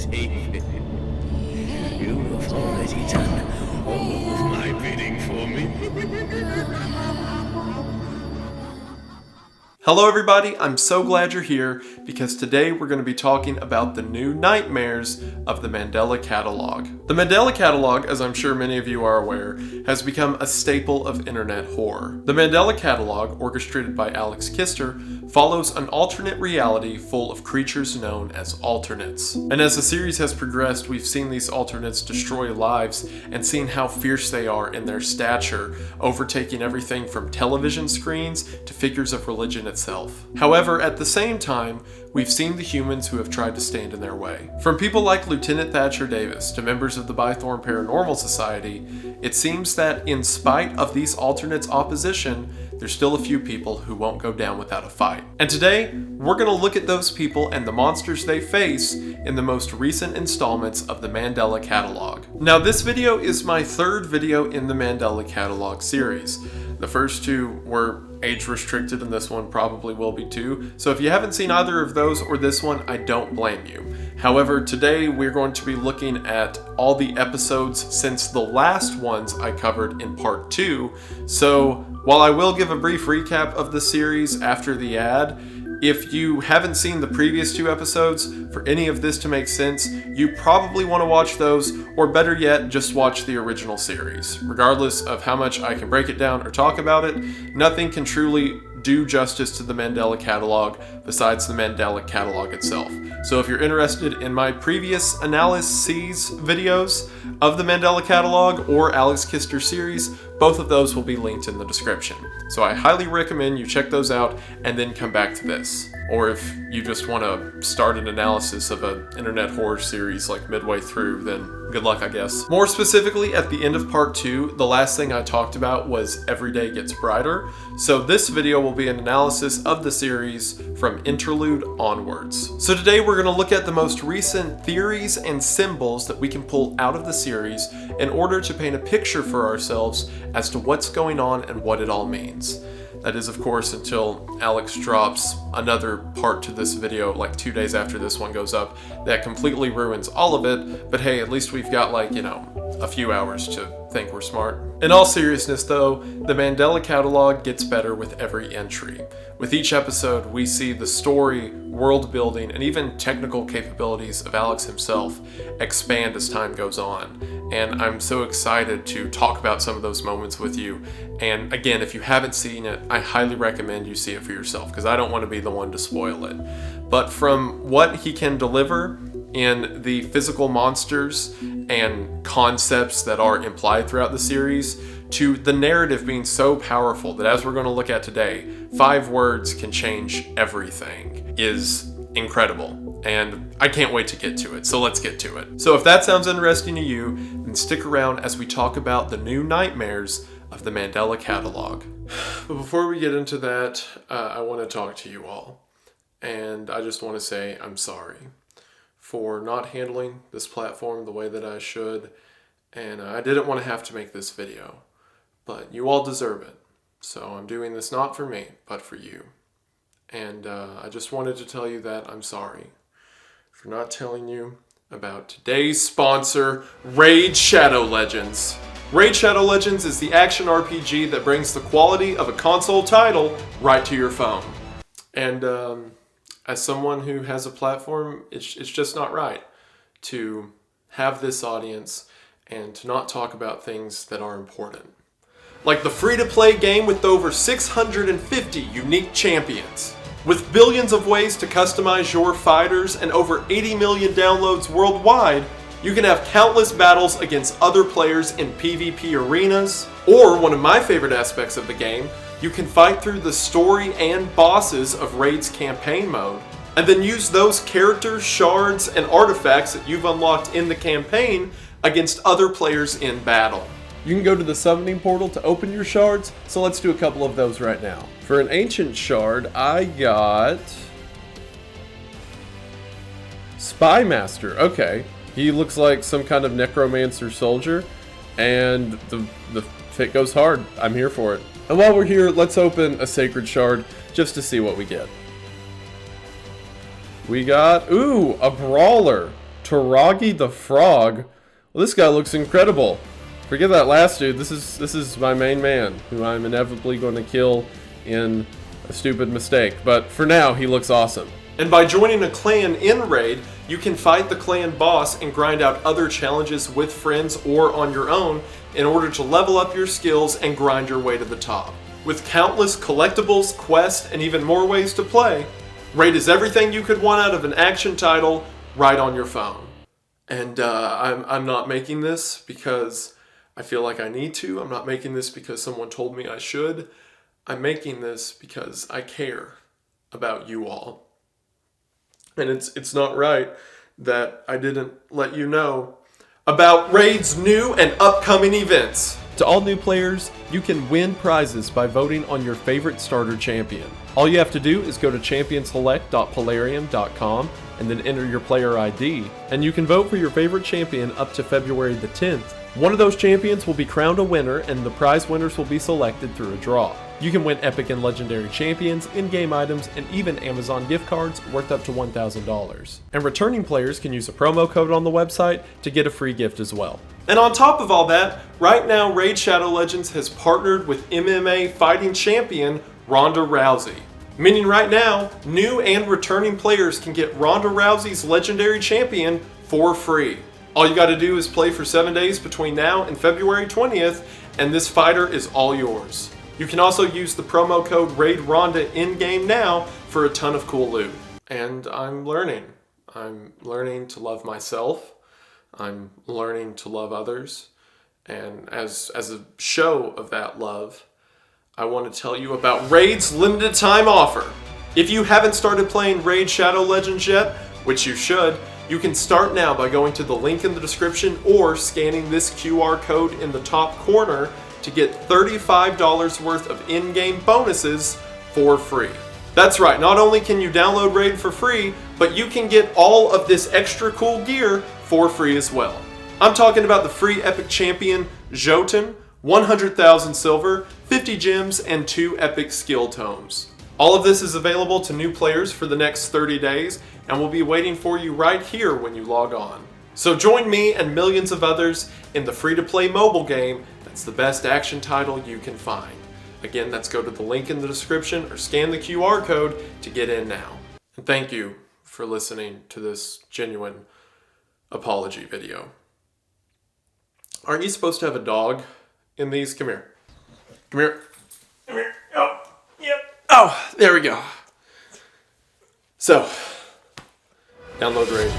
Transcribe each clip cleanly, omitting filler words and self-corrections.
David, you have already done all of my bidding for me. Hello everybody, I'm so glad you're here because today we're going to be talking about the new nightmares of the Mandela Catalog. The Mandela Catalog, as I'm sure many of you are aware, has become a staple of internet horror. The Mandela Catalog, orchestrated by Alex Kister, follows an alternate reality full of creatures known as alternates. And as the series has progressed, we've seen these alternates destroy lives and seen how fierce they are in their stature, overtaking everything from television screens to figures of religion itself. However, at the same time, we've seen the humans who have tried to stand in their way. From people like Lieutenant Thatcher Davis to members of the Bythorn Paranormal Society, it seems that in spite of these alternates' opposition, there's still a few people who won't go down without a fight. And today, we're going to look at those people and the monsters they face in the most recent installments of the Mandela Catalog. Now, this video is my third video in the Mandela Catalog series. The first two were age restricted and this one probably will be too. So if you haven't seen either of those or this one, I don't blame you. However, today we're going to be looking at all the episodes since the last ones I covered in part 2. So while I will give a brief recap of the series after the ad, if you haven't seen the previous 2 episodes, for any of this to make sense, you probably want to watch those, or better yet, just watch the original series. Regardless of how much I can break it down or talk about it, nothing can truly do justice to the Mandela Catalog besides the Mandela Catalog itself. So if you're interested in my previous analyses videos of the Mandela Catalog or Alex Kister series, both of those will be linked in the description. So I highly recommend you check those out and then come back to this. Or if you just want to start an analysis of an internet horror series like midway through, then good luck, I guess. More specifically, at the end of part 2, the last thing I talked about was Every Day Gets Brighter. So this video will be an analysis of the series from Interlude onwards. So today we're going to look at the most recent theories and symbols that we can pull out of the series in order to paint a picture for ourselves as to what's going on and what it all means. That is, of course, until Alex drops another part to this video like 2 days after this one goes up that completely ruins all of it. But hey, at least we've got a few hours to think we're smart. In all seriousness though, the Mandela Catalog gets better with every entry. With each episode, we see the story, world building, and even technical capabilities of Alex himself expand as time goes on. And I'm so excited to talk about some of those moments with you. And again, if you haven't seen it, I highly recommend you see it for yourself because I don't want to be the one to spoil it. But from what he can deliver in the physical monsters and concepts that are implied throughout the series, to the narrative being so powerful that, as we're going to look at today, 5 words can change everything, is incredible. And I can't wait to get to it, so let's get to it. So if that sounds interesting to you, then stick around as we talk about the new nightmares of the Mandela Catalog. But before we get into that, I want to talk to you all. And I just want to say I'm sorry for not handling this platform the way that I should. And I didn't want to have to make this video, but you all deserve it. So I'm doing this not for me, but for you. And I just wanted to tell you that I'm sorry for not telling you about today's sponsor, Raid Shadow Legends. Raid Shadow Legends is the action RPG that brings the quality of a console title right to your phone. And as someone who has a platform, it's just not right to have this audience and to not talk about things that are important. Like the free-to-play game with over 650 unique champions. With billions of ways to customize your fighters and over 80 million downloads worldwide, you can have countless battles against other players in PvP arenas. Or, one of my favorite aspects of the game, you can fight through the story and bosses of Raid's campaign mode, and then use those characters, shards, and artifacts that you've unlocked in the campaign against other players in battle. You can go to the summoning portal to open your shards, so let's do a couple of those right now. For an ancient shard, I got Spy Master. Okay, he looks like some kind of necromancer soldier, and the fit goes hard. I'm here for it. And while we're here, let's open a sacred shard just to see what we get. We got, ooh, a brawler. Toragi the Frog. Well, this guy looks incredible. Forget that last dude. This is my main man, who I'm inevitably going to kill in a stupid mistake. But for now, he looks awesome. And by joining a clan in Raid, you can fight the clan boss and grind out other challenges with friends or on your own in order to level up your skills and grind your way to the top. With countless collectibles, quests, and even more ways to play, Raid is everything you could want out of an action title right on your phone. And I'm not making this because I feel like I need to. I'm not making this because someone told me I should. I'm making this because I care about you all. And it's not right that I didn't let you know about Raid's new and upcoming events. To all new players, you can win prizes by voting on your favorite starter champion. All you have to do is go to championselect.polarium.com and then enter your player ID, and you can vote for your favorite champion up to February the 10th. One of those champions will be crowned a winner, and the prize winners will be selected through a draw. You can win epic and legendary champions, in-game items, and even Amazon gift cards worth up to $1,000. And returning players can use a promo code on the website to get a free gift as well. And on top of all that, right now Raid Shadow Legends has partnered with MMA fighting champion Ronda Rousey. Meaning right now, new and returning players can get Ronda Rousey's legendary champion for free. All you gotta do is play for 7 days between now and February 20th, and this fighter is all yours. You can also use the promo code RAIDRONDA in-game now for a ton of cool loot. And I'm learning. I'm learning to love myself. I'm learning to love others. And as a show of that love, I want to tell you about Raid's limited time offer. If you haven't started playing Raid Shadow Legends yet, which you should, you can start now by going to the link in the description or scanning this QR code in the top corner to get $35 worth of in-game bonuses for free. That's right, not only can you download Raid for free, but you can get all of this extra cool gear for free as well. I'm talking about the free epic champion, Jotun, 100,000 silver, 50 gems, and 2 epic skill tomes. All of this is available to new players for the next 30 days, and will be waiting for you right here when you log on. So join me and millions of others in the free-to-play mobile game that's the best action title you can find. Again, let's go to the link in the description or scan the QR code to get in now. And thank you for listening to this genuine apology video. Aren't you supposed to have a dog in these? Come here. Come here. Come here. Oh, yep. Oh, there we go. So, download Raid.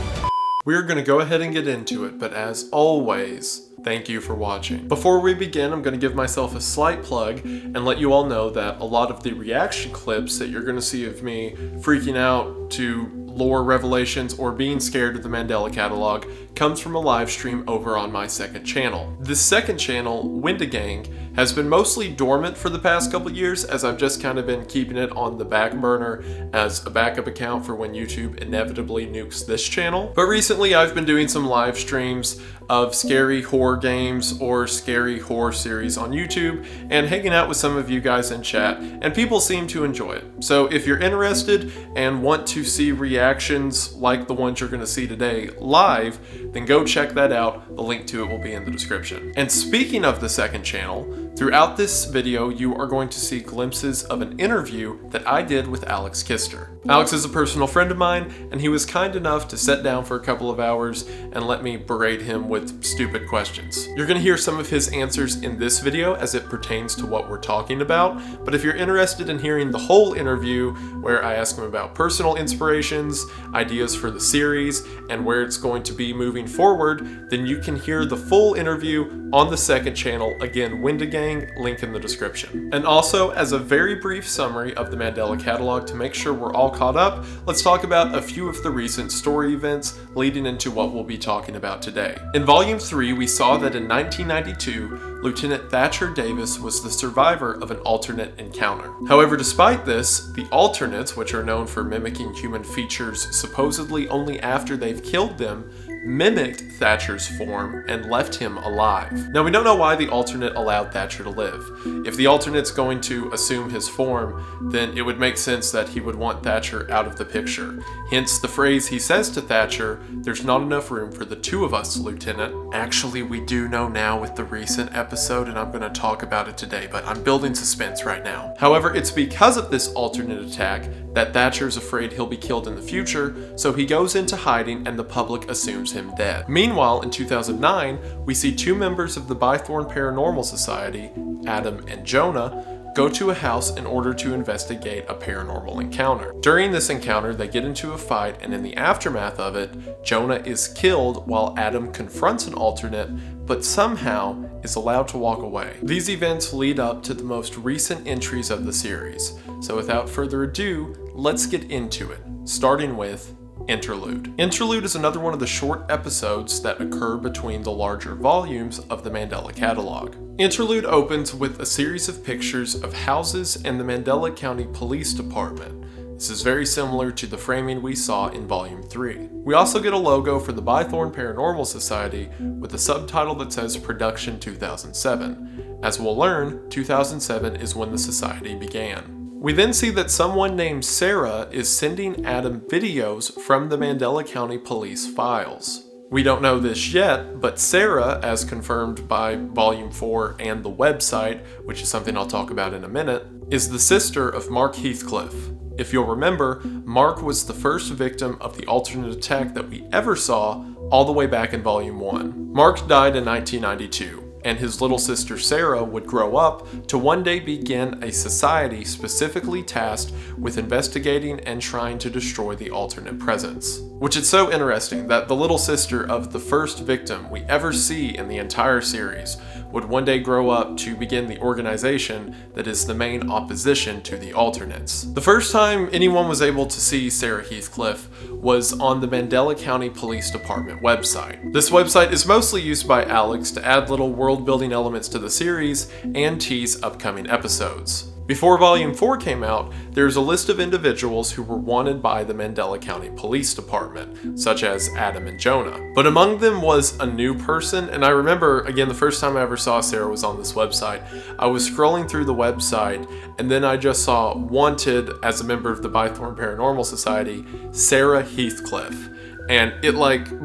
We're going to go ahead and get into it, but as always, thank you for watching. Before we begin, I'm going to give myself a slight plug and let you all know that a lot of the reaction clips that you're going to see of me freaking out to lore revelations or being scared of the Mandela catalog comes from a live stream over on my second channel. This second channel, Windagang, has been mostly dormant for the past couple years as I've just kind of been keeping it on the back burner as a backup account for when YouTube inevitably nukes this channel. But recently I've been doing some live streams of scary horror games or scary horror series on YouTube and hanging out with some of you guys in chat, and people seem to enjoy it. So if you're interested and want to see reactions like the ones you're going to see today live, then go check that out. The link to it will be in the description. And speaking of the second channel, throughout this video you are going to see glimpses of an interview that I did with Alex Kister. Alex is a personal friend of mine, and he was kind enough to sit down for a couple of hours and let me berate him with stupid questions. You're going to hear some of his answers in this video as it pertains to what we're talking about, but if you're interested in hearing the whole interview where I ask him about personal inspirations, ideas for the series, and where it's going to be moving forward, then you can hear the full interview on the second channel, again Windagang, link in the description. And also, as a very brief summary of the Mandela catalog to make sure we're all caught up, let's talk about a few of the recent story events leading into what we'll be talking about today. In Volume 3, we saw that in 1992, Lieutenant Thatcher Davis was the survivor of an alternate encounter. However, despite this, the alternates, which are known for mimicking human features supposedly only after they've killed them, mimicked Thatcher's form and left him alive. Now, we don't know why the alternate allowed Thatcher to live. If the alternate's going to assume his form, then it would make sense that he would want Thatcher out of the picture. Hence the phrase he says to Thatcher, "There's not enough room for the two of us, Lieutenant." Actually, we do know now with the recent episode, and I'm going to talk about it today, but I'm building suspense right now. However, it's because of this alternate attack that Thatcher's afraid he'll be killed in the future, so he goes into hiding and the public assumes him dead. Meanwhile, in 2009, we see two members of the Bythorn Paranormal Society, Adam and Jonah, go to a house in order to investigate a paranormal encounter. During this encounter, they get into a fight, and in the aftermath of it, Jonah is killed while Adam confronts an alternate, but somehow is allowed to walk away. These events lead up to the most recent entries of the series, so without further ado, let's get into it, starting with Interlude. Interlude is another one of the short episodes that occur between the larger volumes of the Mandela Catalog. Interlude opens with a series of pictures of houses and the Mandela County Police Department. This is very similar to the framing we saw in Volume 3. We also get a logo for the Bythorn Paranormal Society with a subtitle that says Production 2007. As we'll learn, 2007 is when the society began. We then see that someone named Sarah is sending Adam videos from the Mandela County Police files. We don't know this yet, but Sarah, as confirmed by Volume 4 and the website, which is something I'll talk about in a minute, is the sister of Mark Heathcliff. If you'll remember, Mark was the first victim of the alternate attack that we ever saw all the way back in Volume 1. Mark died in 1992. And his little sister Sarah would grow up to one day begin a society specifically tasked with investigating and trying to destroy the alternate presence. Which is so interesting that the little sister of the first victim we ever see in the entire series would one day grow up to begin the organization that is the main opposition to the alternates. The first time anyone was able to see Sarah Heathcliff was on the Mandela County Police Department website. This website is mostly used by Alex to add little world-building elements to the series and tease upcoming episodes. Before Volume 4 came out, there's a list of individuals who were wanted by the Mandela County Police Department, such as Adam and Jonah. But among them was a new person, and I remember, again, the first time I ever saw Sarah was on this website. I was scrolling through the website, and then I just saw wanted as a member of the Bythorn Paranormal Society, Sarah Heathcliff. And it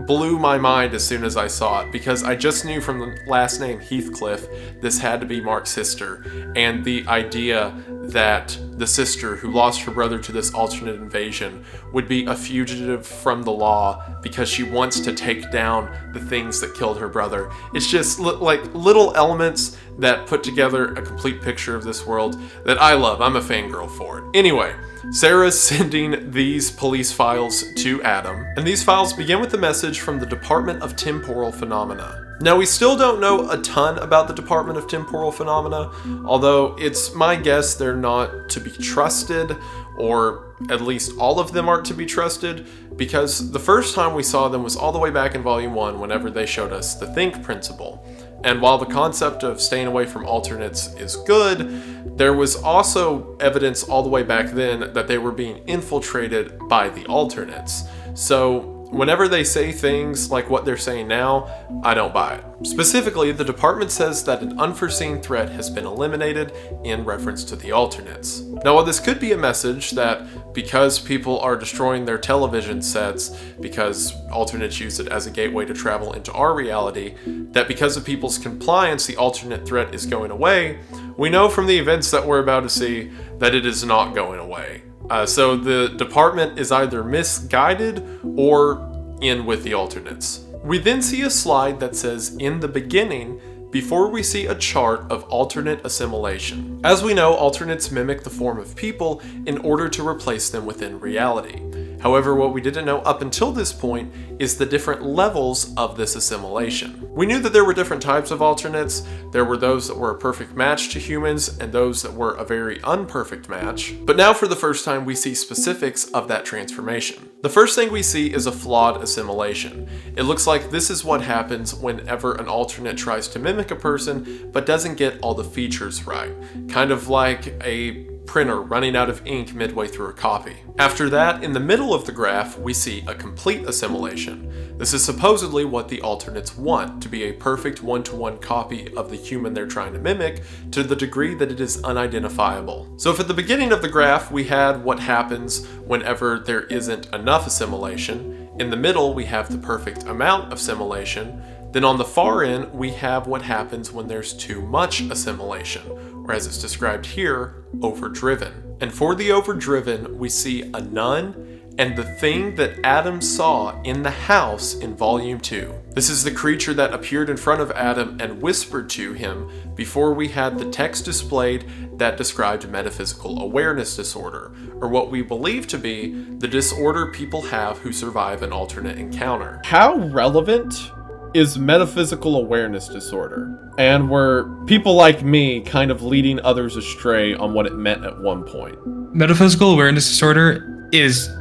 blew my mind as soon as I saw it, because I just knew from the last name Heathcliff, this had to be Mark's sister. And the idea that the sister who lost her brother to this alternate invasion would be a fugitive from the law because she wants to take down the things that killed her brother. It's just little elements that put together a complete picture of this world that I love. I'm a fangirl for it. Anyway, Sarah's sending these police files to Adam, and these files begin with a message from the Department of Temporal Phenomena. Now, we still don't know a ton about the Department of Temporal Phenomena, although it's my guess they're not to be trusted, or at least all of them aren't to be trusted, because the first time we saw them was all the way back in Volume 1 whenever they showed us the think principle. And while the concept of staying away from alternates is good, there was also evidence all the way back then that they were being infiltrated by the alternates. So whenever they say things like what they're saying now, I don't buy it. Specifically, the department says that an unforeseen threat has been eliminated in reference to the alternates. Now, while this could be a message that because people are destroying their television sets, because alternates use it as a gateway to travel into our reality, that because of people's compliance, the alternate threat is going away, we know from the events that we're about to see that it is not going away. So the department is either misguided or in with the alternates. We then see a slide that says, "In the beginning," before we see a chart of alternate assimilation. As we know, alternates mimic the form of people in order to replace them within reality. However, what we didn't know up until this point is the different levels of this assimilation. We knew that there were different types of alternates. There were those that were a perfect match to humans and those that were a very unperfect match. But now for the first time we see specifics of that transformation. The first thing we see is a flawed assimilation. It looks like this is what happens whenever an alternate tries to mimic a person but doesn't get all the features right. Kind of like a printer running out of ink midway through a copy. After that, in the middle of the graph, we see a complete assimilation. This is supposedly what the alternates want, to be a perfect one-to-one copy of the human they're trying to mimic, to the degree that it is unidentifiable. So if at the beginning of the graph we had what happens whenever there isn't enough assimilation, in the middle we have the perfect amount of assimilation, then on the far end we have what happens when there's too much assimilation, or as it's described here, overdriven. And for the overdriven, we see a nun and the thing that Adam saw in the house in Volume 2. This is the creature that appeared in front of Adam and whispered to him before we had the text displayed that described metaphysical awareness disorder, or what we believe to be the disorder people have who survive an alternate encounter. How relevant is metaphysical awareness disorder? And were people like me kind of leading others astray on what it meant at one point? Metaphysical awareness disorder is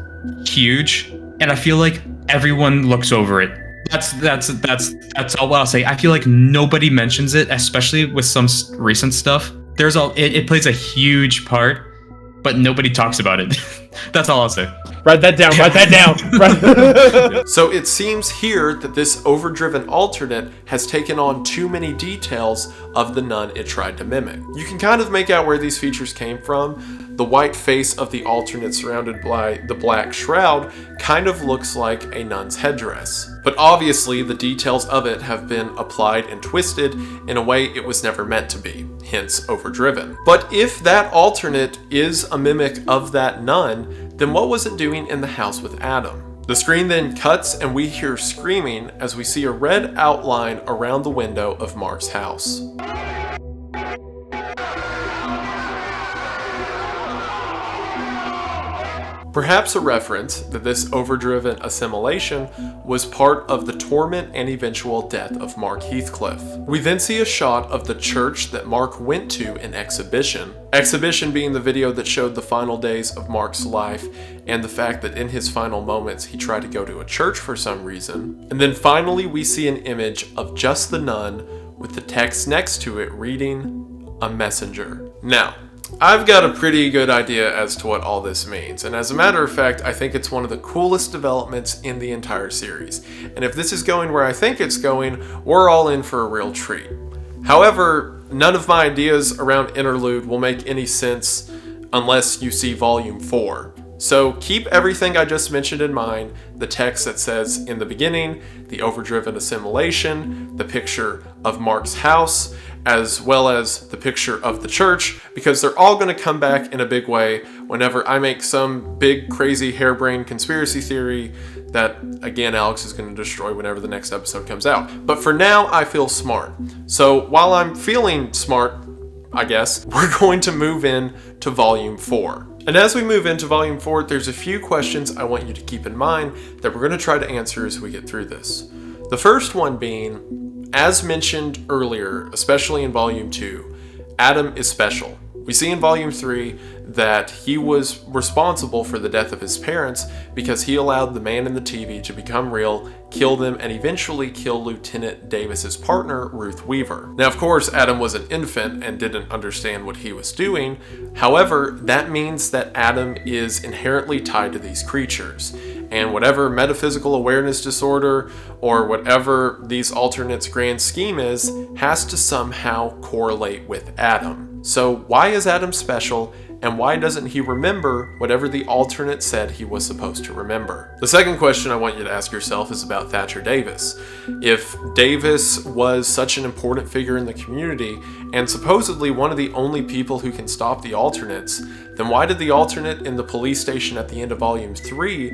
huge, and I feel like everyone looks over it. That's all I'll say. I feel like nobody mentions it, especially with some recent stuff. It plays a huge part, but nobody talks about it. That's all I'll say. Write that down, write that down. So it seems here that this overdriven alternate has taken on too many details of the nun it tried to mimic. You can kind of make out where these features came from. The white face of the alternate surrounded by the black shroud kind of looks like a nun's headdress. But obviously the details of it have been applied and twisted in a way it was never meant to be, hence overdriven. But if that alternate is a mimic of that nun, then what was it doing in the house with Adam? The screen then cuts and we hear screaming as we see a red outline around the window of Mark's house. Perhaps a reference that this overdriven assimilation was part of the torment and eventual death of Mark Heathcliff. We then see a shot of the church that Mark went to in Exhibition. Exhibition being the video that showed the final days of Mark's life and the fact that in his final moments he tried to go to a church for some reason. And then finally we see an image of just the nun with the text next to it reading, "A messenger." Now, I've got a pretty good idea as to what all this means, and as a matter of fact, I think it's one of the coolest developments in the entire series. And if this is going where I think it's going, we're all in for a real treat. However, none of my ideas around Interlude will make any sense unless you see Volume 4. So keep everything I just mentioned in mind, the text that says in the beginning, the overdriven assimilation, the picture of Mark's house, as well as the picture of the church, because they're all going to come back in a big way whenever I make some big, crazy, harebrained conspiracy theory that, again, Alex is going to destroy whenever the next episode comes out. But for now, I feel smart. So while I'm feeling smart, I guess, we're going to move in to Volume 4. And as we move into Volume 4, there's a few questions I want you to keep in mind that we're going to try to answer as we get through this. The first one being, as mentioned earlier, especially in Volume 2, Adam is special. We see in Volume 3 that he was responsible for the death of his parents because he allowed the man in the TV to become real, kill them, and eventually kill Lieutenant Davis's partner, Ruth Weaver. Now, of course, Adam was an infant and didn't understand what he was doing. However, that means that Adam is inherently tied to these creatures. And whatever metaphysical awareness disorder or whatever these alternates' grand scheme is, has to somehow correlate with Adam. So why is Adam special, and why doesn't he remember whatever the alternate said he was supposed to remember? The second question I want you to ask yourself is about Thatcher Davis. If Davis was such an important figure in the community, and supposedly one of the only people who can stop the alternates, then why did the alternate in the police station at the end of Volume 3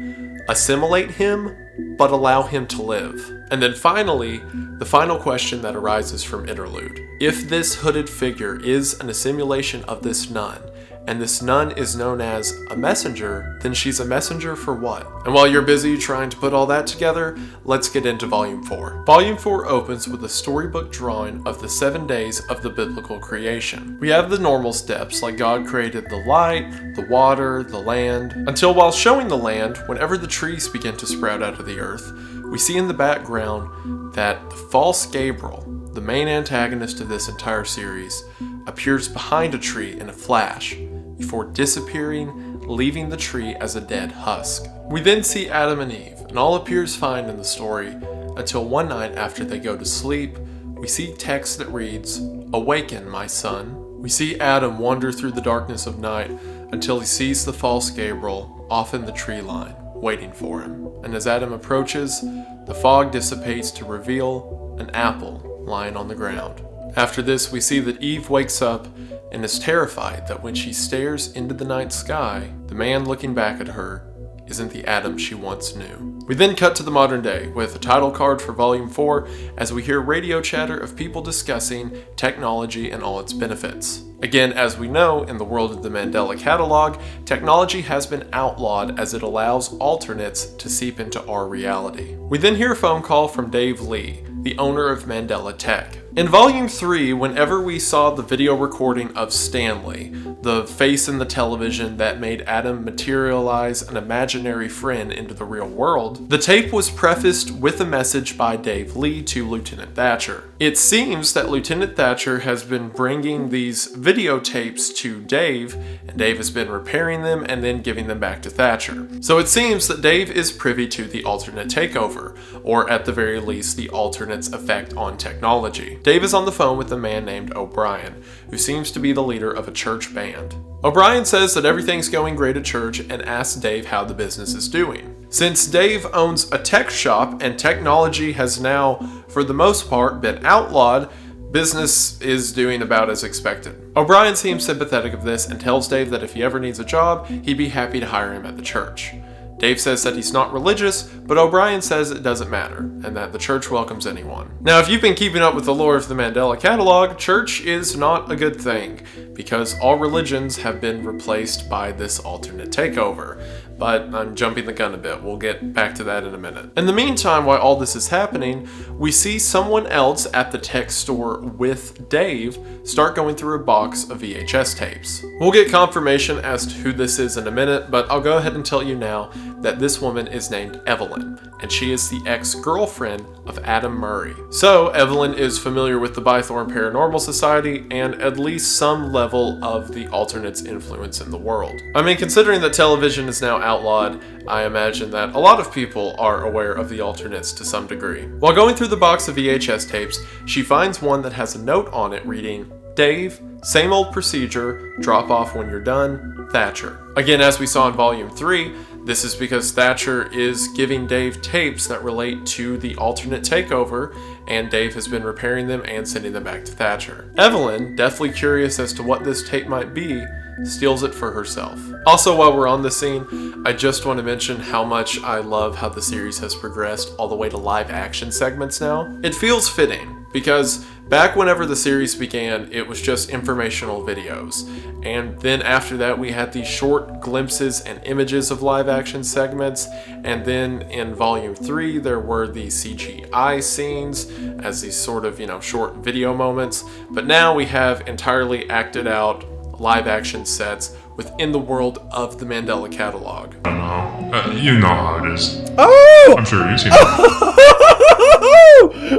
assimilate him, but allow him to live? And then finally, the final question that arises from Interlude. If this hooded figure is an assimilation of this nun, and this nun is known as a messenger, then she's a messenger for what? And while you're busy trying to put all that together, let's get into Volume 4. Volume 4 opens with a storybook drawing of the 7 days of the biblical creation. We have the normal steps, like God created the light, the water, the land, until while showing the land, whenever the trees begin to sprout out of the earth, we see in the background that the false Gabriel, the main antagonist of this entire series, appears behind a tree in a flash. before disappearing, leaving the tree as a dead husk. We then see Adam and Eve, and all appears fine in the story, until one night after they go to sleep, we see text that reads, "Awaken, my son." We see Adam wander through the darkness of night until he sees the false Gabriel off in the tree line, waiting for him. And as Adam approaches, the fog dissipates to reveal an apple lying on the ground. After this, we see that Eve wakes up and is terrified that when she stares into the night sky, the man looking back at her isn't the Adam she once knew. We then cut to the modern day with a title card for Volume 4 as we hear radio chatter of people discussing technology and all its benefits. Again, as we know, in the world of the Mandela Catalog, technology has been outlawed as it allows alternates to seep into our reality. We then hear a phone call from Dave Lee, the owner of Mandela Tech. In Volume 3, whenever we saw the video recording of Stanley, the face in the television that made Adam materialize an imaginary friend into the real world, the tape was prefaced with a message by Dave Lee to Lieutenant Thatcher. It seems that Lieutenant Thatcher has been bringing these videotapes to Dave, and Dave has been repairing them and then giving them back to Thatcher. So it seems that Dave is privy to the alternate takeover, or at the very least the alternate's effect on technology. Dave is on the phone with a man named O'Brien, who seems to be the leader of a church band. O'Brien says that everything's going great at church and asks Dave how the business is doing. Since Dave owns a tech shop and technology has now, for the most part, been outlawed, business is doing about as expected. O'Brien seems sympathetic of this and tells Dave that if he ever needs a job, he'd be happy to hire him at the church. Dave says that he's not religious, but O'Brien says it doesn't matter, and that the church welcomes anyone. Now, if you've been keeping up with the lore of the Mandela Catalog, church is not a good thing, because all religions have been replaced by this alternate takeover. But I'm jumping the gun a bit, we'll get back to that in a minute. In the meantime, while all this is happening, we see someone else at the tech store with Dave start going through a box of VHS tapes. We'll get confirmation as to who this is in a minute, but I'll go ahead and tell you now that this woman is named Evelyn, and she is the ex-girlfriend of Adam Murray. So Evelyn is familiar with the Bythorn Paranormal Society and at least some level of the alternate's influence in the world. I mean, considering that television is now outlawed, I imagine that a lot of people are aware of the alternates to some degree. While going through the box of VHS tapes, she finds one that has a note on it reading, "Dave, same old procedure, drop off when you're done, Thatcher." Again, as we saw in Volume 3, this is because Thatcher is giving Dave tapes that relate to the alternate takeover, and Dave has been repairing them and sending them back to Thatcher. Evelyn, deathly curious as to what this tape might be, steals it for herself. Also, while we're on the scene, I just want to mention how much I love how the series has progressed all the way to live action segments now. It feels fitting, because back whenever the series began, it was just informational videos. And then after that, we had these short glimpses and images of live action segments. And then in Volume 3, there were the CGI scenes as these sort of, short video moments. But now we have entirely acted out live action sets within the world of the Mandela Catalog. I don't know. You know how it is. Oh! I'm sure you've seen it.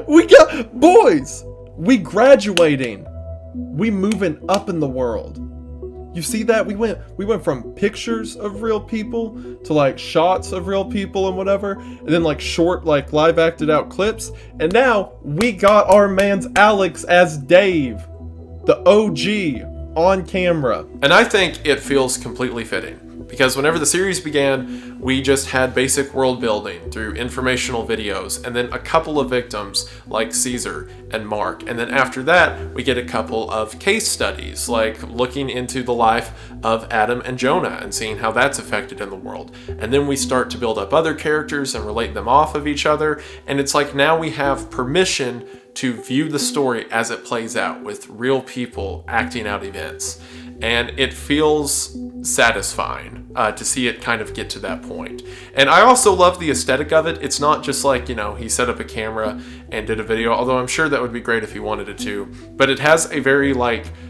We got boys. We graduating. We moving up in the world. You see that? We went from pictures of real people to shots of real people and whatever, and then short live acted out clips, and now we got our man's Alex as Dave, the OG, on camera. And I think it feels completely fitting, because whenever the series began, we just had basic world building through informational videos, and then a couple of victims like Caesar and Mark, and then after that, we get a couple of case studies, like looking into the life of Adam and Jonah and seeing how that's affected in the world. And then we start to build up other characters and relate them off of each other, and it's like now we have permission to view the story as it plays out with real people acting out events. And it feels satisfying to see it kind of get to that point. And I also love the aesthetic of it. It's not just he set up a camera and did a video, although I'm sure that would be great if he wanted it to. But it has a very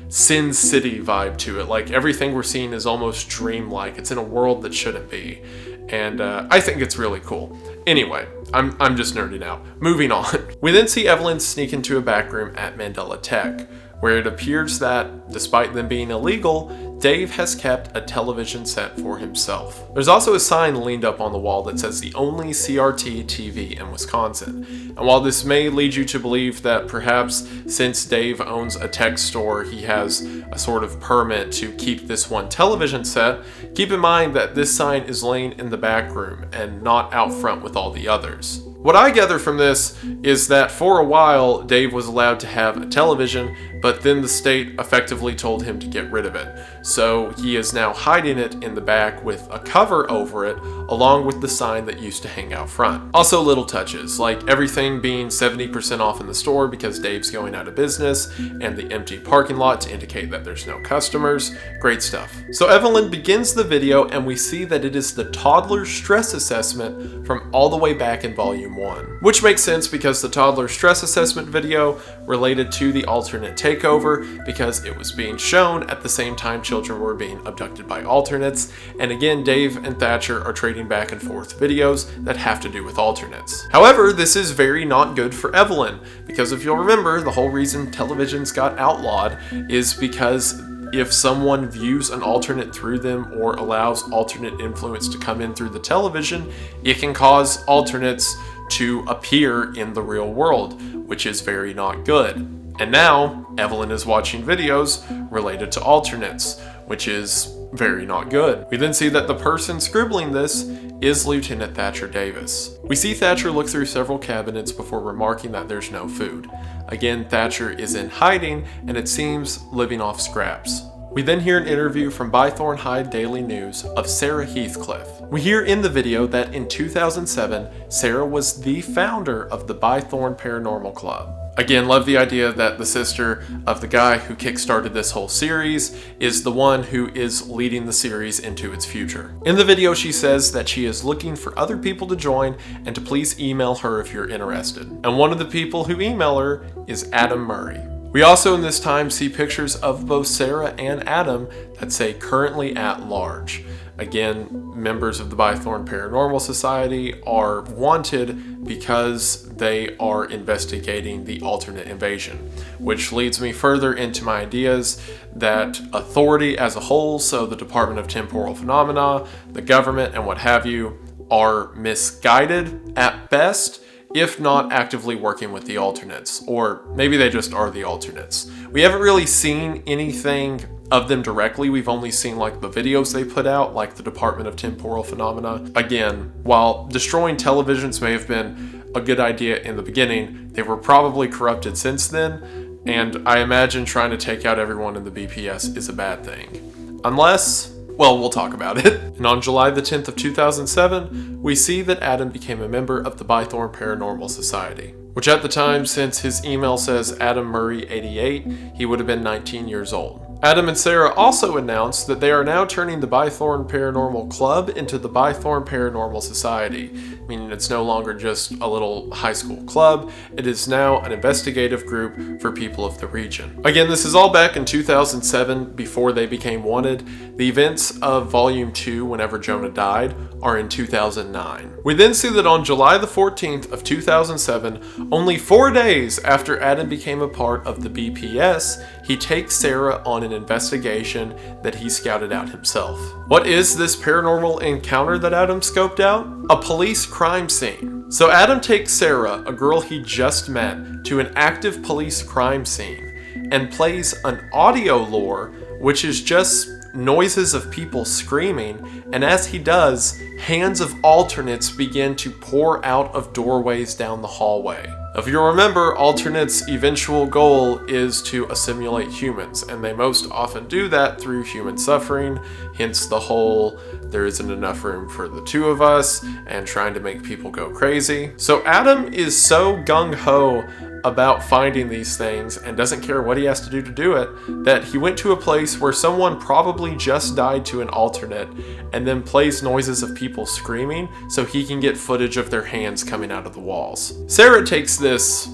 Sin City vibe to it. Everything we're seeing is almost dreamlike. It's in a world that shouldn't be. And I think it's really cool. Anyway, I'm just nerding out. Moving on. We then see Evelyn sneak into a back room at Mandela Tech, where it appears that, despite them being illegal, Dave has kept a television set for himself. There's also a sign leaned up on the wall that says the only CRT TV in Wisconsin. And while this may lead you to believe that perhaps since Dave owns a tech store, he has a sort of permit to keep this one television set, keep in mind that this sign is laying in the back room and not out front with all the others. What I gather from this is that for a while, Dave was allowed to have a television, but then the state effectively told him to get rid of it. So he is now hiding it in the back with a cover over it, along with the sign that used to hang out front. Also little touches, like everything being 70% off in the store because Dave's going out of business, and the empty parking lot to indicate that there's no customers. Great stuff. So Evelyn begins the video and we see that it is the toddler stress assessment from all the way back in volume 1. Which makes sense because the toddler stress assessment video related to the alternate takeover because it was being shown at the same time children were being abducted by alternates, and again Dave and Thatcher are trading back and forth videos that have to do with alternates. However, this is very not good for Evelyn, because if you'll remember, the whole reason televisions got outlawed is because if someone views an alternate through them or allows alternate influence to come in through the television, it can cause alternates to appear in the real world, which is very not good. And now, Evelyn is watching videos related to alternates, which is very not good. We then see that the person scribbling this is Lieutenant Thatcher Davis. We see Thatcher look through several cabinets before remarking that there's no food. Again, Thatcher is in hiding and it seems living off scraps. We then hear an interview from Bythorn Hyde Daily News of Sarah Heathcliff. We hear in the video that in 2007, Sarah was the founder of the Bythorn Paranormal Club. Again, love the idea that the sister of the guy who kickstarted this whole series is the one who is leading the series into its future. In the video, she says that she is looking for other people to join and to please email her if you're interested. And one of the people who email her is Adam Murray. We also in this time see pictures of both Sarah and Adam that say currently at large. Again, members of the Bythorn Paranormal Society are wanted because they are investigating the alternate invasion, which leads me further into my ideas that authority as a whole, so the Department of Temporal Phenomena, the government, and what have you, are misguided at best, if not actively working with the alternates, or maybe they just are the alternates. We haven't really seen anything of them directly. We've only seen like the videos they put out, like the Department of Temporal Phenomena. Again, while destroying televisions may have been a good idea in the beginning, they were probably corrupted since then, and I imagine trying to take out everyone in the BPS is a bad thing. Unless, well, we'll talk about it. And on July the 10th of 2007, we see that Adam became a member of the Bythorn Paranormal Society, which at the time, since his email says Adam Murray 88, he would have been 19 years old. Adam and Sarah also announced that they are now turning the Bythorn Paranormal Club into the Bythorn Paranormal Society, meaning it's no longer just a little high school club, it is now an investigative group for people of the region. Again, this is all back in 2007, before they became wanted. The events of Volume 2, whenever Jonah died, are in 2009. We then see that on July the 14th of 2007, only 4 days after Adam became a part of the BPS, he takes Sarah on an investigation that he scouted out himself. What is this paranormal encounter that Adam scoped out? A police crime scene. So Adam takes Sarah, a girl he just met, to an active police crime scene and plays an audio lure, which is just noises of people screaming, and as he does, hands of alternates begin to pour out of doorways down the hallway. If you remember, alternates' eventual goal is to assimilate humans, and they most often do that through human suffering, hence the whole there isn't enough room for the two of us, and trying to make people go crazy. So Adam is so gung-ho about finding these things and doesn't care what he has to do it, that he went to a place where someone probably just died to an alternate and then plays noises of people screaming so he can get footage of their hands coming out of the walls. Sarah takes this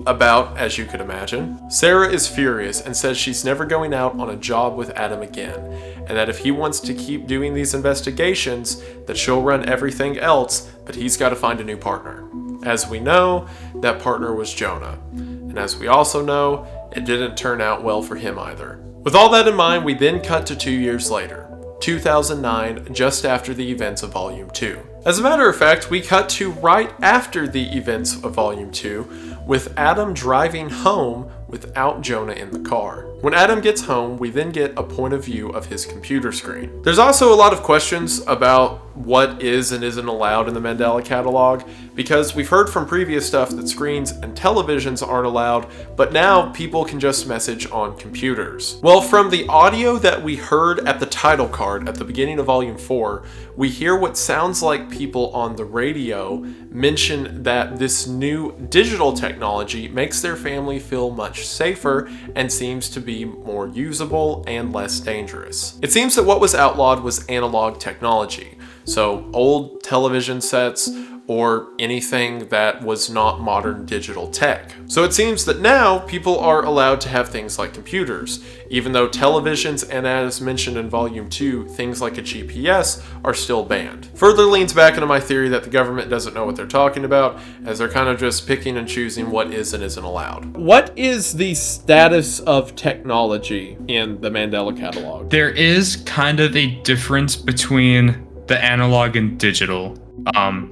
about as you could imagine. Sarah is furious and says she's never going out on a job with Adam again, and that if he wants to keep doing these investigations, that she'll run everything else, but he's got to find a new partner. As we know, that partner was Jonah, and as we also know, it didn't turn out well for him either. With all that in mind, we then cut to 2 years later, 2009, just after the events of Volume 2. As a matter of fact, we cut to right after the events of Volume 2, with Adam driving home without Jonah in the car. When Adam gets home, we then get a point of view of his computer screen. There's also a lot of questions about what is and isn't allowed in the Mandela catalog, because we've heard from previous stuff that screens and televisions aren't allowed, but now people can just message on computers. Well, from the audio that we heard at the title card at the beginning of Volume 4, we hear what sounds like people on the radio mention that this new digital technology makes their family feel much safer and seems to be more usable and less dangerous. It seems that what was outlawed was analog technology, so old television sets or anything that was not modern digital tech. So it seems that now people are allowed to have things like computers, even though televisions and, as mentioned in Volume 2, things like a GPS are still banned. Further leans back into my theory that the government doesn't know what they're talking about, as they're kind of just picking and choosing what is and isn't allowed. What is the status of technology in the Mandela catalog? There is kind of a difference between the analog and digital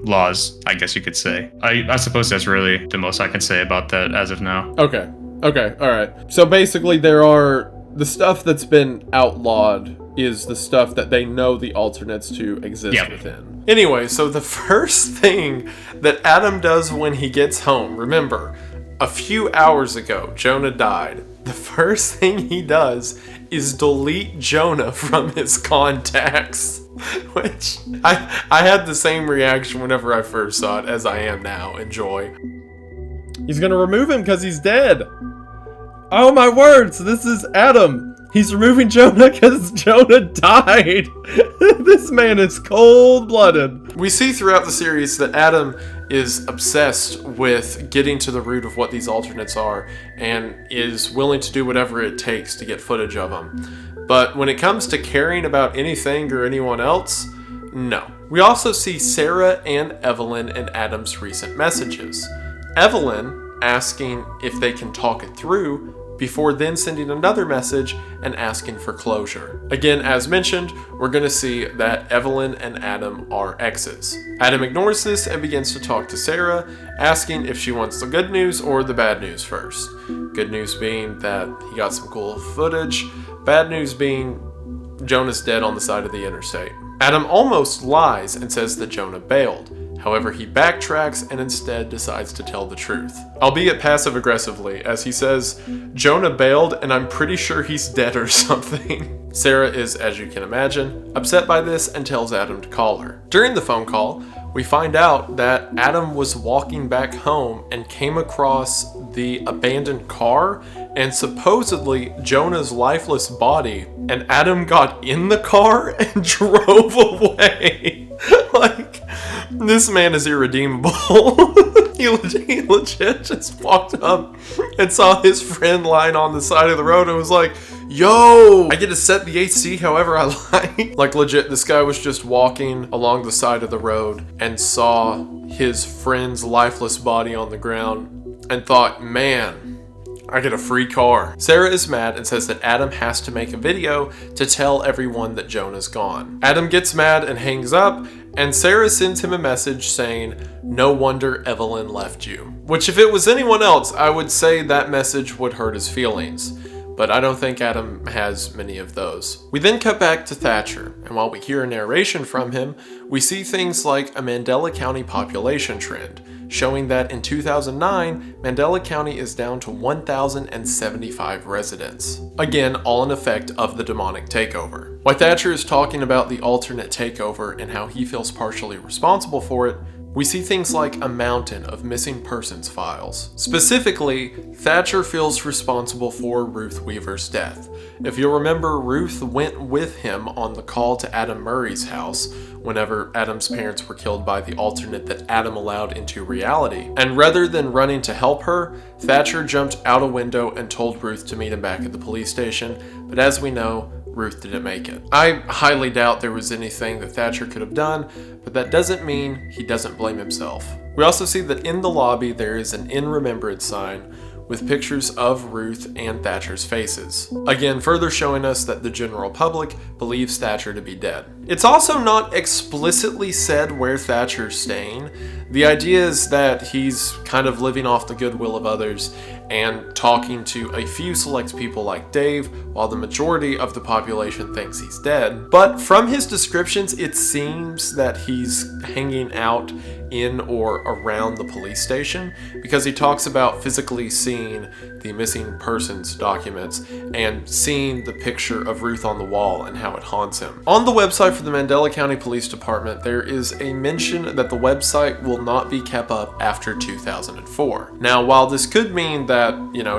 laws, I guess you could say. I suppose that's really the most I can say about that as of now. Okay, alright. So basically the stuff that's been outlawed is the stuff that they know the alternates to exist within. Anyway, so the first thing that Adam does when he gets home, remember, a few hours ago, Jonah died. The first thing he does is delete Jonah from his contacts. Which, I had the same reaction whenever I first saw it as I am now. Enjoy. He's gonna remove him because he's dead. Oh my word, so this is Adam. He's removing Jonah because Jonah died. This man is cold-blooded. We see throughout the series that Adam is obsessed with getting to the root of what these alternates are and is willing to do whatever it takes to get footage of them. But when it comes to caring about anything or anyone else, no. We also see Sarah and Evelyn in Adam's recent messages. Evelyn asking if they can talk it through before then sending another message and asking for closure. Again, as mentioned, we're going to see that Evelyn and Adam are exes. Adam ignores this and begins to talk to Sarah, asking if she wants the good news or the bad news first. Good news being that he got some cool footage, bad news being Jonah's dead on the side of the interstate. Adam almost lies and says that Jonah bailed. However, he backtracks and instead decides to tell the truth, albeit passive-aggressively, as he says, Jonah bailed and I'm pretty sure he's dead or something. Sarah is, as you can imagine, upset by this and tells Adam to call her. During the phone call, we find out that Adam was walking back home and came across the abandoned car and supposedly Jonah's lifeless body, and Adam got in the car and drove away. Like, this man is irredeemable. He legit just walked up and saw his friend lying on the side of the road and was like, yo, I get to set the AC however I like. Like, legit, this guy was just walking along the side of the road and saw his friend's lifeless body on the ground and thought, man, I get a free car. Sarah is mad and says that Adam has to make a video to tell everyone that Jonah's gone. Adam gets mad and hangs up, and Sarah sends him a message saying, no wonder Evelyn left you. Which, if it was anyone else, I would say that message would hurt his feelings. But I don't think Adam has many of those. We then cut back to Thatcher, and while we hear a narration from him, we see things like a Mandela County population trend, showing that in 2009, Mandela County is down to 1,075 residents. Again, all an effect of the demonic takeover. While Thatcher is talking about the alternate takeover and how he feels partially responsible for it, we see things like a mountain of missing persons files. Specifically, Thatcher feels responsible for Ruth Weaver's death. If you'll remember, Ruth went with him on the call to Adam Murray's house whenever Adam's parents were killed by the alternate that Adam allowed into reality. And rather than running to help her, Thatcher jumped out a window and told Ruth to meet him back at the police station, but as we know, Ruth didn't make it. I highly doubt there was anything that Thatcher could have done, but that doesn't mean he doesn't blame himself. We also see that in the lobby there is an in remembrance sign with pictures of Ruth and Thatcher's faces. Again, further showing us that the general public believes Thatcher to be dead. It's also not explicitly said where Thatcher's staying. The idea is that he's kind of living off the goodwill of others and talking to a few select people like Dave, while the majority of the population thinks he's dead. But from his descriptions, it seems that he's hanging out in or around the police station, because he talks about physically seeing the missing persons documents and seeing the picture of Ruth on the wall and how it haunts him. On the website for the Mandela County Police Department, there is a mention that the website will not be kept up after 2004. Now, while this could mean that,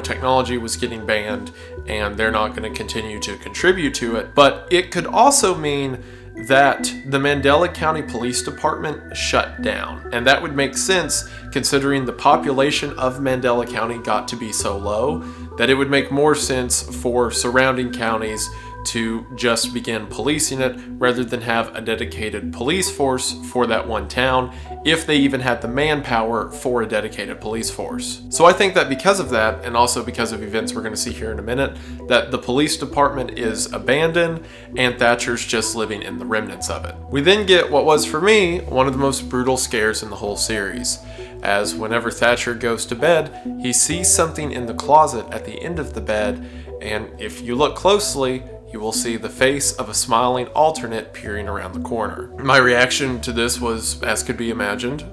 technology was getting banned and they're not going to continue to contribute to it, but it could also mean that the Mandela County Police Department shut down. And that would make sense considering the population of Mandela County got to be so low that it would make more sense for surrounding counties to just begin policing it rather than have a dedicated police force for that one town, if they even had the manpower for a dedicated police force. So I think that because of that, and also because of events we're going to see here in a minute, that the police department is abandoned and Thatcher's just living in the remnants of it. We then get what was, for me, one of the most brutal scares in the whole series, as whenever Thatcher goes to bed, he sees something in the closet at the end of the bed, and if you look closely, you will see the face of a smiling alternate peering around the corner. My reaction to this was, as could be imagined,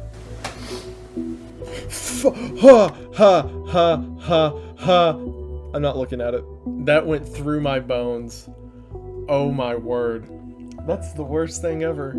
Ha ha ha ha ha. I'm not looking at it. That went through my bones. Oh my word. That's the worst thing ever.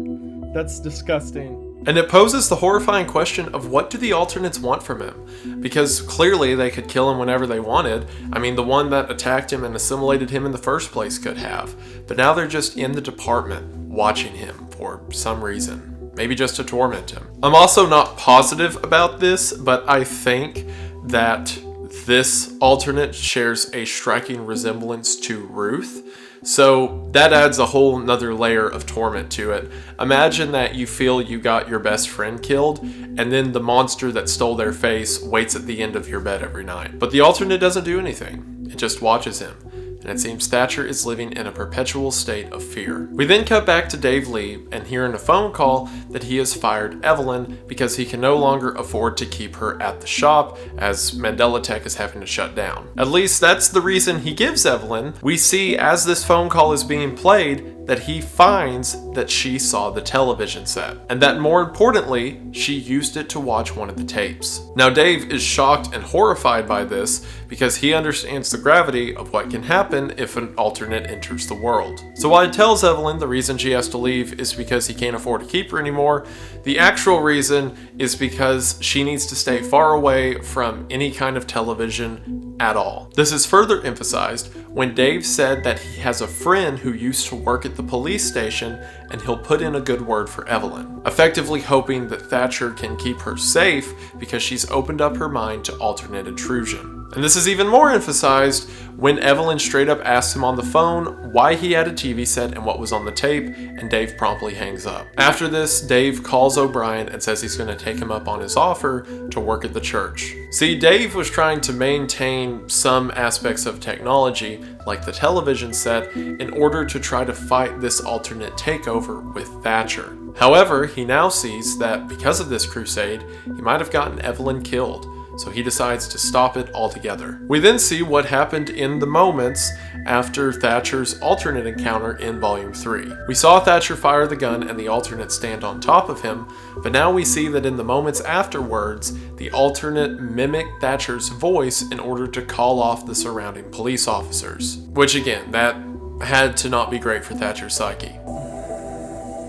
That's disgusting. And it poses the horrifying question of what do the alternates want from him? Because clearly they could kill him whenever they wanted. I mean, the one that attacked him and assimilated him in the first place could have. But now they're just in the department watching him for some reason. Maybe just to torment him. I'm also not positive about this, but I think that this alternate shares a striking resemblance to Ruth. So that adds a whole nother layer of torment to it. Imagine that you feel you got your best friend killed, and then the monster that stole their face waits at the end of your bed every night. But the alternate doesn't do anything. It just watches him. And it seems Thatcher is living in a perpetual state of fear. We then cut back to Dave Lee and hear in a phone call that he has fired Evelyn because he can no longer afford to keep her at the shop as Mandela Tech is having to shut down. At least that's the reason he gives Evelyn. We see as this phone call is being played that he finds that she saw the television set, and that more importantly, she used it to watch one of the tapes. Now Dave is shocked and horrified by this because he understands the gravity of what can happen if an alternate enters the world. So while he tells Evelyn the reason she has to leave is because he can't afford to keep her anymore, the actual reason is because she needs to stay far away from any kind of television at all. This is further emphasized when Dave said that he has a friend who used to work at the police station and he'll put in a good word for Evelyn, effectively hoping that Thatcher can keep her safe because she's opened up her mind to alternate intrusion. And this is even more emphasized when Evelyn straight up asks him on the phone why he had a TV set and what was on the tape, and Dave promptly hangs up. After this, Dave calls O'Brien and says he's going to take him up on his offer to work at the church. See, Dave was trying to maintain some aspects of technology, like the television set, in order to try to fight this alternate takeover with Thatcher. However, he now sees that because of this crusade, he might have gotten Evelyn killed, so he decides to stop it altogether. We then see what happened in the moments after Thatcher's alternate encounter in Volume 3. We saw Thatcher fire the gun and the alternate stand on top of him, but now we see that in the moments afterwards, the alternate mimicked Thatcher's voice in order to call off the surrounding police officers. Which again, that had to not be great for Thatcher's psyche.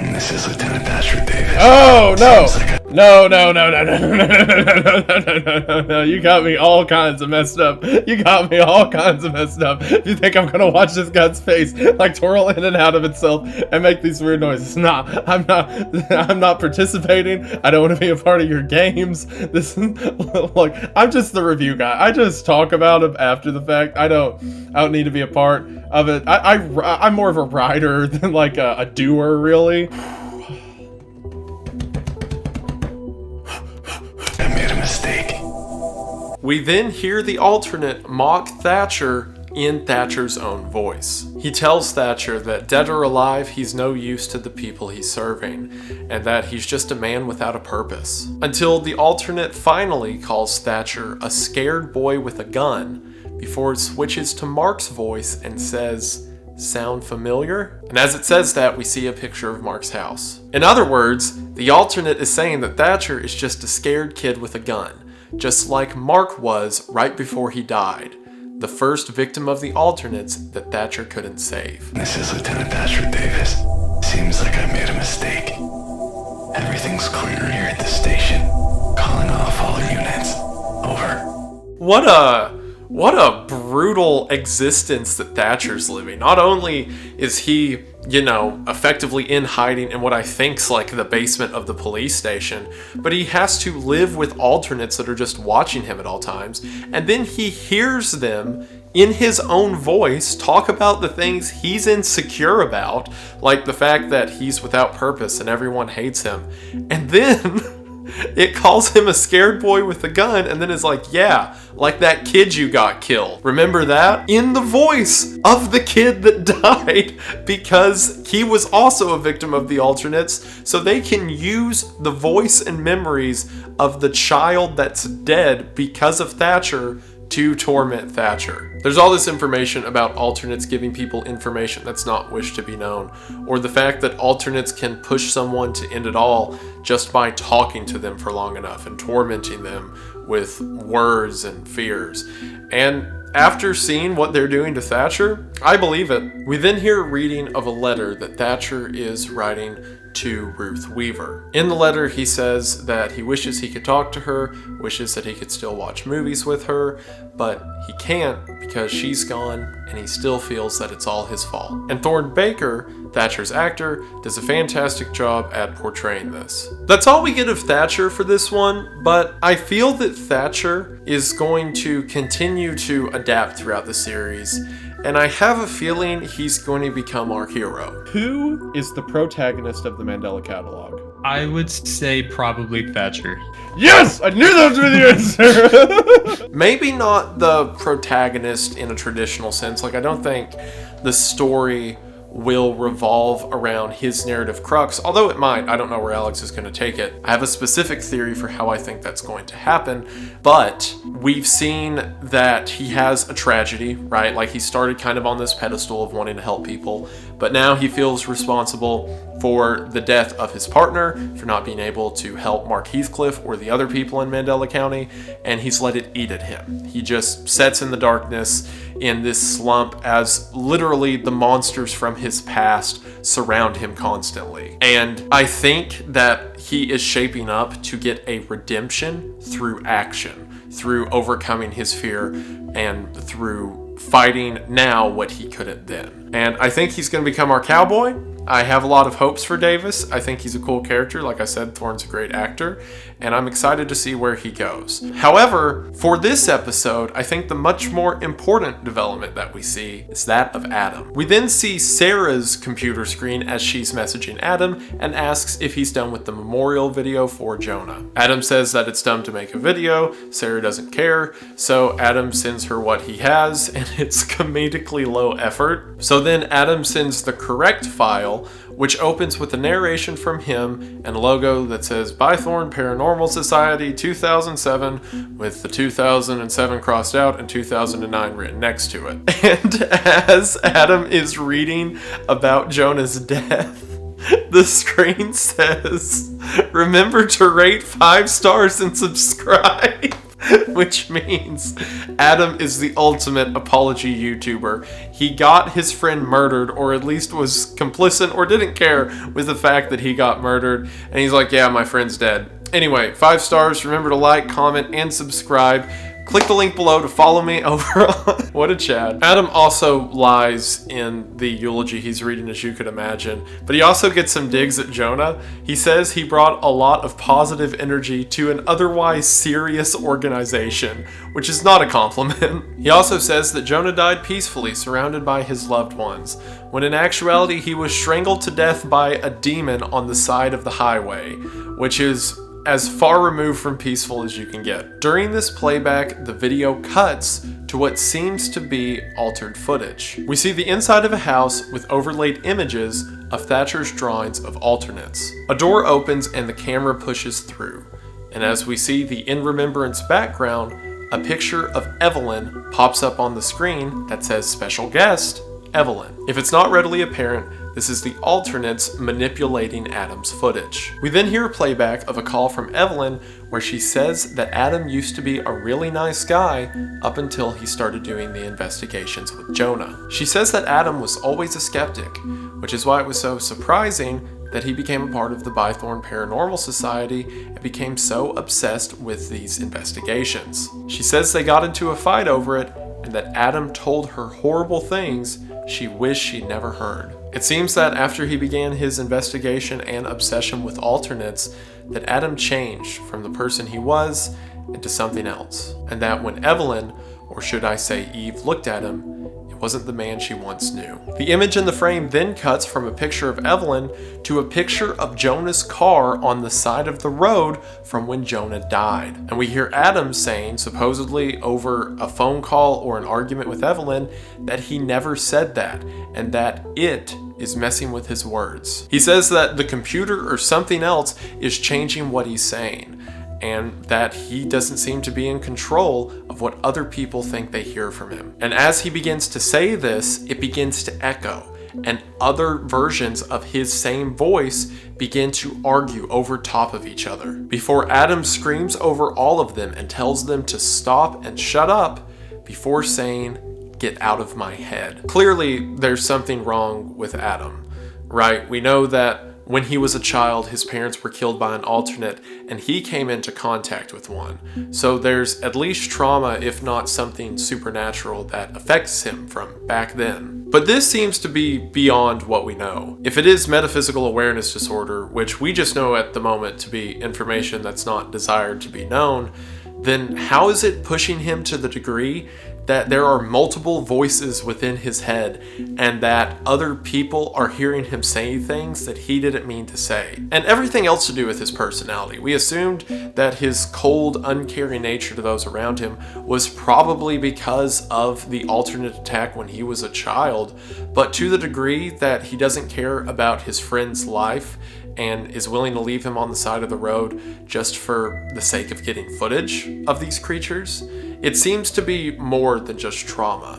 This is Lieutenant Thatcher, Davis. Oh, no! No. You got me all kinds of messed up. You think I'm gonna watch this guy's face like twirl in and out of itself and make these weird noises? Nah, I'm not participating. I don't want to be a part of your games. Look, I'm just the review guy. I just talk about it after the fact. I don't need to be a part of it. I'm more of a writer than like a doer, really. I made a mistake. We then hear the alternate mock Thatcher in Thatcher's own voice. He tells Thatcher that dead or alive, he's no use to the people he's serving, and that he's just a man without a purpose. Until the alternate finally calls Thatcher a scared boy with a gun, before it switches to Mark's voice and says, "Sound familiar?" And as it says that, we see a picture of Mark's house. In other words, the alternate is saying that Thatcher is just a scared kid with a gun, just like Mark was right before he died, the first victim of the alternates that Thatcher couldn't save. This is Lieutenant Thatcher Davis. Seems like I made a mistake. Everything's clear here at the station. Calling off all units. Over. What a brutal existence that Thatcher's living. Not only is he, effectively in hiding in what I think's like the basement of the police station, but he has to live with alternates that are just watching him at all times. And then he hears them in his own voice talk about the things he's insecure about, like the fact that he's without purpose and everyone hates him. And then it calls him a scared boy with a gun, and then is like, yeah, like that kid you got killed. Remember that? In the voice of the kid that died, because he was also a victim of the alternates, so they can use the voice and memories of the child that's dead because of Thatcher to torment Thatcher. There's all this information about alternates giving people information that's not wished to be known, or the fact that alternates can push someone to end it all just by talking to them for long enough and tormenting them with words and fears. And after seeing what they're doing to Thatcher, I believe it. We then hear a reading of a letter that Thatcher is writing to Ruth Weaver. In the letter, he says that he wishes he could talk to her, wishes that he could still watch movies with her, but he can't because she's gone, and he still feels that it's all his fault. And Thorne Baker, Thatcher's actor, does a fantastic job at portraying this. That's all we get of Thatcher for this one, but I feel that Thatcher is going to continue to adapt throughout the series, and I have a feeling he's going to become our hero. Who is the protagonist of the Mandela Catalog? I would say probably Thatcher. Yes! I knew that was the answer! Maybe not the protagonist in a traditional sense. Like, I don't think the story will revolve around his narrative crux, although it might. I don't know where Alex is going to take it. I have a specific theory for how I think that's going to happen, but we've seen that he has a tragedy, right? Like, he started kind of on this pedestal of wanting to help people, but now he feels responsible for the death of his partner, for not being able to help Mark Heathcliff or the other people in Mandela County, and he's let it eat at him. He just sits in the darkness in this slump as literally the monsters from his past surround him constantly. And I think that he is shaping up to get a redemption through action, through overcoming his fear and through fighting now what he couldn't then. And I think he's going to become our cowboy. I have a lot of hopes for Davis. I think he's a cool character. Like I said, Thorne's a great actor, and I'm excited to see where he goes. However, for this episode, I think the much more important development that we see is that of Adam. We then see Sarah's computer screen as she's messaging Adam and asks if he's done with the memorial video for Jonah. Adam says that it's done to make a video. Sarah doesn't care, so Adam sends her what he has, and it's comedically low effort. So then Adam sends the correct file, which opens with a narration from him and a logo that says By Thorne Paranormal Society 2007 with the 2007 crossed out and 2009 written next to it. And as Adam is reading about Jonah's death, the screen says, remember to rate 5 stars and subscribe. Which means Adam is the ultimate apology YouTuber. He got his friend murdered, or at least was complicit or didn't care with the fact that he got murdered. And he's like, yeah, my friend's dead. Anyway, 5 stars. Remember to like, comment, and subscribe. Click the link below to follow me over on... What a Chad. Adam also lies in the eulogy he's reading, as you could imagine, but he also gets some digs at Jonah. He says he brought a lot of positive energy to an otherwise serious organization, which is not a compliment. He also says that Jonah died peacefully, surrounded by his loved ones, when in actuality he was strangled to death by a demon on the side of the highway, which is as far removed from peaceful as you can get. During this playback, the video cuts to what seems to be altered footage. We see the inside of a house with overlaid images of Thatcher's drawings of alternates. A door opens and the camera pushes through. And as we see the in remembrance background, a picture of Evelyn pops up on the screen that says special guest, Evelyn. If it's not readily apparent, this is the alternates manipulating Adam's footage. We then hear a playback of a call from Evelyn where she says that Adam used to be a really nice guy up until he started doing the investigations with Jonah. She says that Adam was always a skeptic, which is why it was so surprising that he became a part of the Bythorn Paranormal Society and became so obsessed with these investigations. She says they got into a fight over it and that Adam told her horrible things she wished she never heard. It seems that after he began his investigation and obsession with alternates, that Adam changed from the person he was into something else. And that when Evelyn, or should I say Eve, looked at him, it wasn't the man she once knew. The image in the frame then cuts from a picture of Evelyn to a picture of Jonah's car on the side of the road from when Jonah died. And we hear Adam saying, supposedly over a phone call or an argument with Evelyn, that he never said that, and that it is messing with his words. He says that the computer or something else is changing what he's saying, and that he doesn't seem to be in control of what other people think they hear from him. And as he begins to say this, it begins to echo, and other versions of his same voice begin to argue over top of each other, before Adam screams over all of them and tells them to stop and shut up before saying, "Get out of my head." Clearly, there's something wrong with Adam, right? We know that when he was a child, his parents were killed by an alternate, and he came into contact with one. So there's at least trauma, if not something supernatural, that affects him from back then. But this seems to be beyond what we know. If it is metaphysical awareness disorder, which we just know at the moment to be information that's not desired to be known, then how is it pushing him to the degree that there are multiple voices within his head and that other people are hearing him say things that he didn't mean to say? And everything else to do with his personality. We assumed that his cold, uncaring nature to those around him was probably because of the alternate attack when he was a child, but to the degree that he doesn't care about his friend's life and is willing to leave him on the side of the road just for the sake of getting footage of these creatures, it seems to be more than just trauma.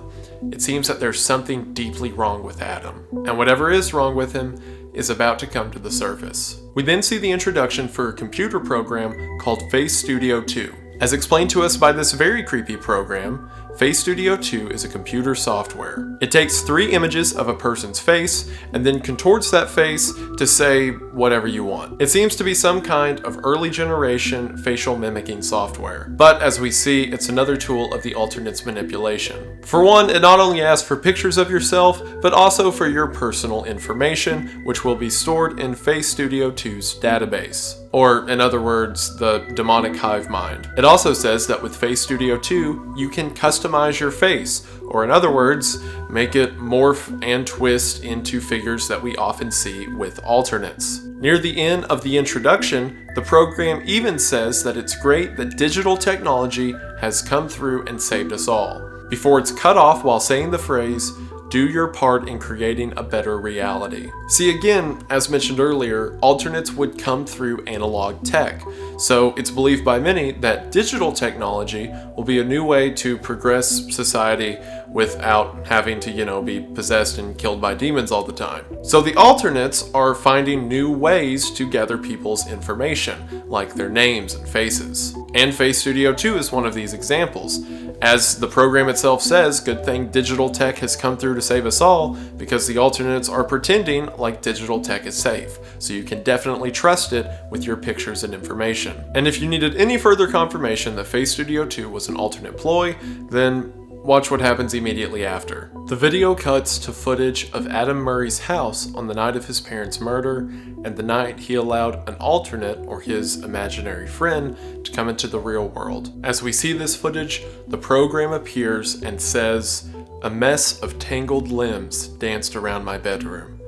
It seems that there's something deeply wrong with Adam, and whatever is wrong with him is about to come to the surface. We then see the introduction for a computer program called Face Studio 2. As explained to us by this very creepy program, Face Studio 2 is a computer software. It takes 3 images of a person's face and then contorts that face to say whatever you want. It seems to be some kind of early generation facial mimicking software. But as we see, it's another tool of the alternate's manipulation. For one, it not only asks for pictures of yourself, but also for your personal information, which will be stored in Face Studio 2's database. Or, in other words, the demonic hive mind. It also says that with Face Studio 2, you can customize your face, or in other words, make it morph and twist into figures that we often see with alternates. Near the end of the introduction, the program even says that it's great that digital technology has come through and saved us all, before it's cut off while saying the phrase, "Do your part in creating a better reality." See, again, as mentioned earlier, alternates would come through analog tech. So it's believed by many that digital technology will be a new way to progress society without having to, be possessed and killed by demons all the time. So the alternates are finding new ways to gather people's information, like their names and faces. And Face Studio 2 is one of these examples. As the program itself says, good thing digital tech has come through to save us all, because the alternates are pretending like digital tech is safe, so you can definitely trust it with your pictures and information. And if you needed any further confirmation that Face Studio 2 was an alternate ploy, then watch what happens immediately after. The video cuts to footage of Adam Murray's house on the night of his parents' murder, and the night he allowed an alternate, or his imaginary friend, to come into the real world. As we see this footage, the program appears and says, "A mess of tangled limbs danced around my bedroom.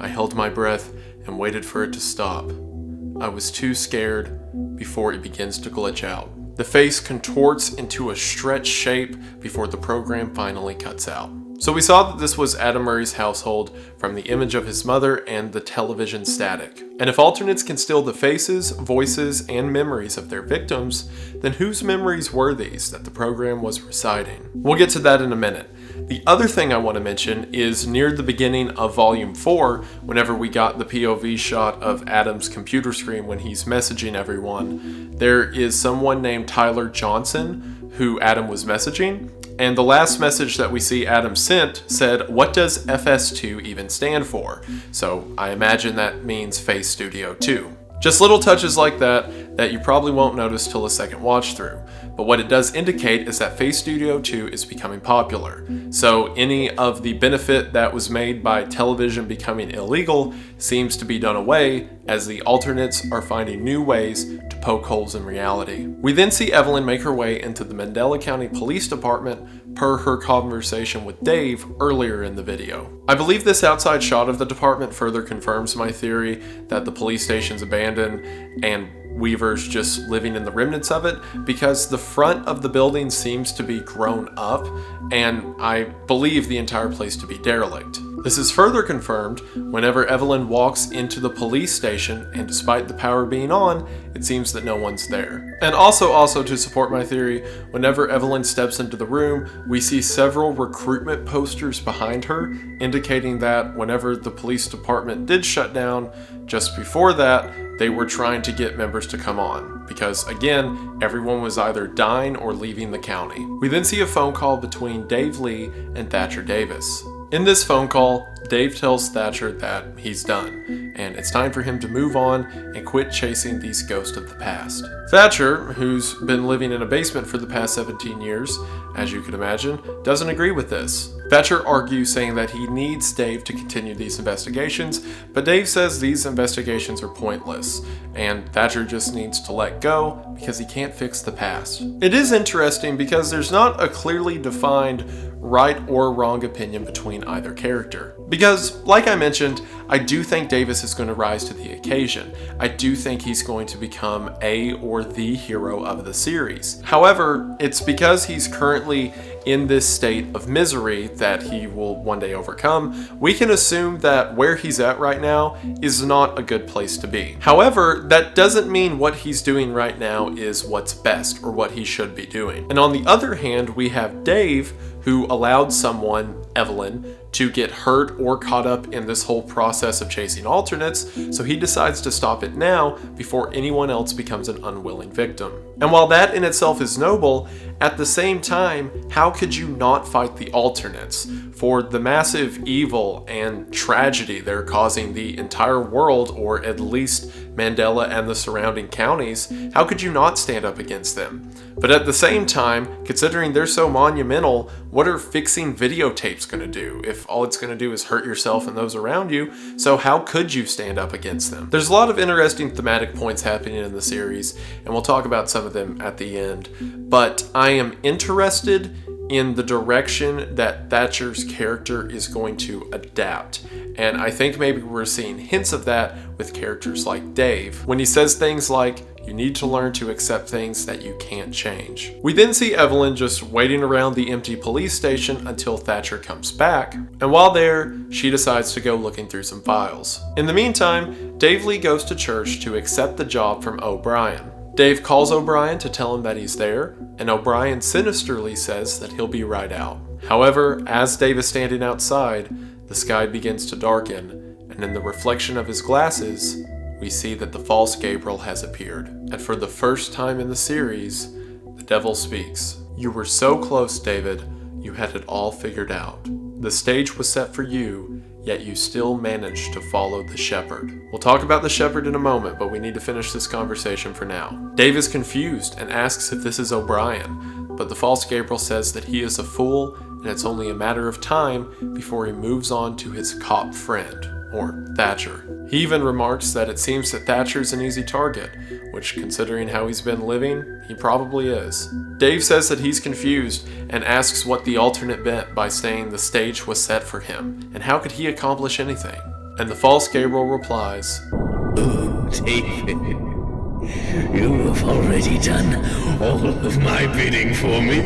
I held my breath and waited for it to stop. I was too scared before it begins to glitch out. The face contorts into a stretched shape before the program finally cuts out. So we saw that this was Adam Murray's household from the image of his mother and the television static. And if alternates can steal the faces, voices, and memories of their victims, then whose memories were these that the program was reciting? We'll get to that in a minute. The other thing I want to mention is near the beginning of Volume 4, whenever we got the POV shot of Adam's computer screen when he's messaging everyone, there is someone named Tyler Johnson who Adam was messaging. And the last message that we see Adam sent said, "What does FS2 even stand for?" So I imagine that means Face Studio 2. Just little touches like that you probably won't notice till a second watch through. But what it does indicate is that Face Studio 2 is becoming popular. So any of the benefit that was made by television becoming illegal seems to be done away as the alternates are finding new ways to poke holes in reality. We then see Evelyn make her way into the Mandela County Police Department per her conversation with Dave earlier in the video. I believe this outside shot of the department further confirms my theory that the police station's abandoned and Weaver's just living in the remnants of it, because the front of the building seems to be grown up and I believe the entire place to be derelict. This is further confirmed whenever Evelyn walks into the police station, and despite the power being on, it seems that no one's there. And also to support my theory, whenever Evelyn steps into the room, we see several recruitment posters behind her, indicating that whenever the police department did shut down, just before that, they were trying to get members to come on, because again, everyone was either dying or leaving the county. We then see a phone call between Dave Lee and Thatcher Davis. In this phone call, Dave tells Thatcher that he's done, and it's time for him to move on and quit chasing these ghosts of the past. Thatcher, who's been living in a basement for the past 17 years, as you can imagine, doesn't agree with this. Thatcher argues, saying that he needs Dave to continue these investigations, but Dave says these investigations are pointless, and Thatcher just needs to let go because he can't fix the past. It is interesting because there's not a clearly defined right or wrong opinion between either character. Because, like I mentioned, I do think Davis is going to rise to the occasion. I do think he's going to become a or the hero of the series. However, it's because he's currently in this state of misery that he will one day overcome. We can assume that where he's at right now is not a good place to be. However, that doesn't mean what he's doing right now is what's best or what he should be doing. And on the other hand, we have Dave, who allowed someone, Evelyn, to get hurt or caught up in this whole process of chasing alternates, so he decides to stop it now before anyone else becomes an unwilling victim. And while that in itself is noble, at the same time, how could you not fight the alternates for the massive evil and tragedy they're causing the entire world, or at least Mandela and the surrounding counties? How could you not stand up against them? But at the same time, considering they're so monumental, what are fixing videotapes going to do if all it's going to do is hurt yourself and those around you? So how could you stand up against them? There's a lot of interesting thematic points happening in the series, and we'll talk about some of them at the end. But I am interested in the direction that Thatcher's character is going to adapt. And I think maybe we're seeing hints of that with characters like Dave, when he says things like, "You need to learn to accept things that you can't change." We then see Evelyn just waiting around the empty police station until Thatcher comes back, and while there, she decides to go looking through some files. In the meantime, Dave Lee goes to church to accept the job from O'Brien. Dave calls O'Brien to tell him that he's there, and O'Brien sinisterly says that he'll be right out. However, as Dave is standing outside, the sky begins to darken, and in the reflection of his glasses, we see that the false Gabriel has appeared. And for the first time in the series, the devil speaks. "You were so close, David. You had it all figured out. The stage was set for you, yet you still managed to follow the shepherd." We'll talk about the shepherd in a moment, but we need to finish this conversation for now. Dave is confused and asks if this is O'Brien, but the false Gabriel says that he is a fool and it's only a matter of time before he moves on to his cop friend, or Thatcher. He even remarks that it seems that Thatcher's an easy target, which, considering how he's been living, he probably is. Dave says that he's confused and asks what the alternate meant by saying the stage was set for him, and how could he accomplish anything? And the false Gabriel replies, David, you have already done all of my bidding for me.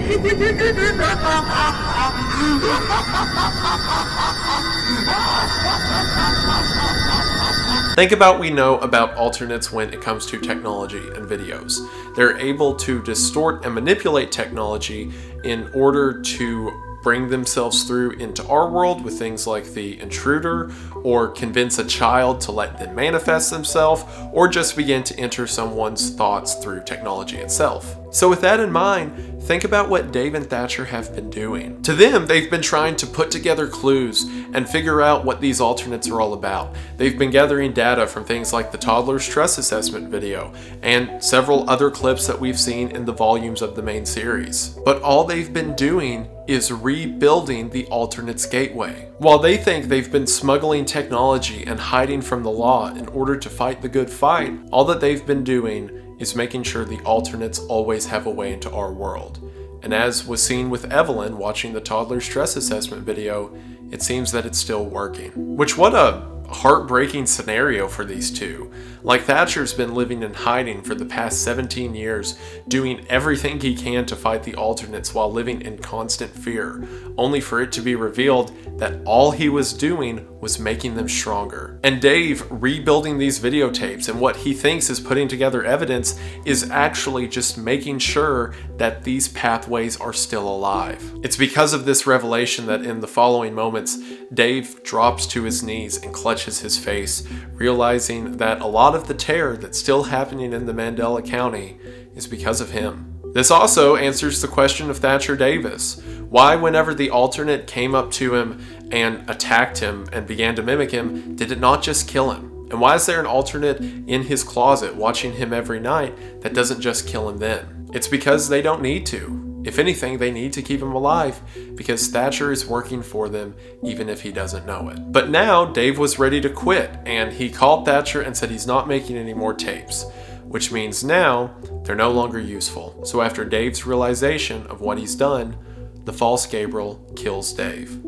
Think about what we know about alternates when it comes to technology and videos. They're able to distort and manipulate technology in order to bring themselves through into our world with things like the intruder, or convince a child to let them manifest themselves, or just begin to enter someone's thoughts through technology itself. So with that in mind, think about what Dave and Thatcher have been doing. To them, they've been trying to put together clues and figure out what these alternates are all about. They've been gathering data from things like the toddler stress assessment video and several other clips that we've seen in the volumes of the main series. But all they've been doing is rebuilding the alternates gateway. While they think they've been smuggling technology and hiding from the law in order to fight the good fight, all that they've been doing is making sure the alternates always have a way into our world. And as was seen with Evelyn watching the toddler stress assessment video, it seems that it's still working. Which, what a heartbreaking scenario for these two. Like, Thatcher's been living in hiding for the past 17 years, doing everything he can to fight the alternates while living in constant fear, only for it to be revealed that all he was doing was making them stronger. And Dave, rebuilding these videotapes and what he thinks is putting together evidence, is actually just making sure that these pathways are still alive. It's because of this revelation that in the following moments, Dave drops to his knees and clutches his face, realizing that a lot of the terror that's still happening in the Mandela County is because of him. This also answers the question of Thatcher Davis. Why, whenever the alternate came up to him and attacked him and began to mimic him, did it not just kill him? And why is there an alternate in his closet watching him every night that doesn't just kill him then? It's because they don't need to. If anything, they need to keep him alive because Thatcher is working for them even if he doesn't know it. But now Dave was ready to quit, and he called Thatcher and said he's not making any more tapes, which means now they're no longer useful. So after Dave's realization of what he's done, the false Gabriel kills Dave.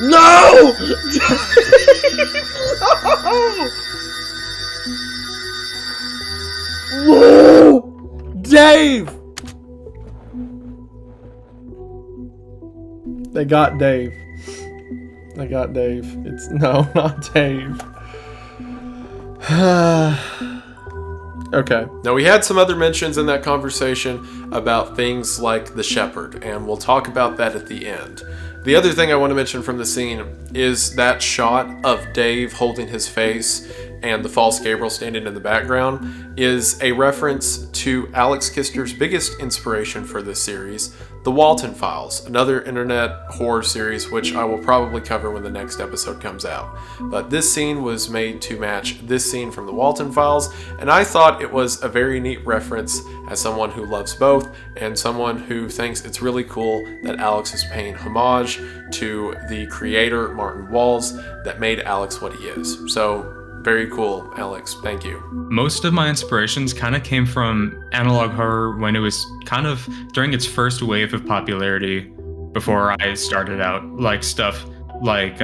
No! No! Dave! They got Dave. They got Dave. It's no, not Dave. Okay. Now, we had some other mentions in that conversation about things like the shepherd, and we'll talk about that at the end. The other thing I want to mention from the scene is that shot of Dave holding his face and the false Gabriel standing in the background is a reference to Alex Kister's biggest inspiration for this series, The Walton Files, another internet horror series which I will probably cover when the next episode comes out. But this scene was made to match this scene from The Walton Files, and I thought it was a very neat reference as someone who loves both and someone who thinks it's really cool that Alex is paying homage to the creator, Martin Walls, that made Alex what he is. So, very cool, Alex. Thank you. Most of my inspirations kind of came from analog horror when it was kind of during its first wave of popularity before I started out, like stuff like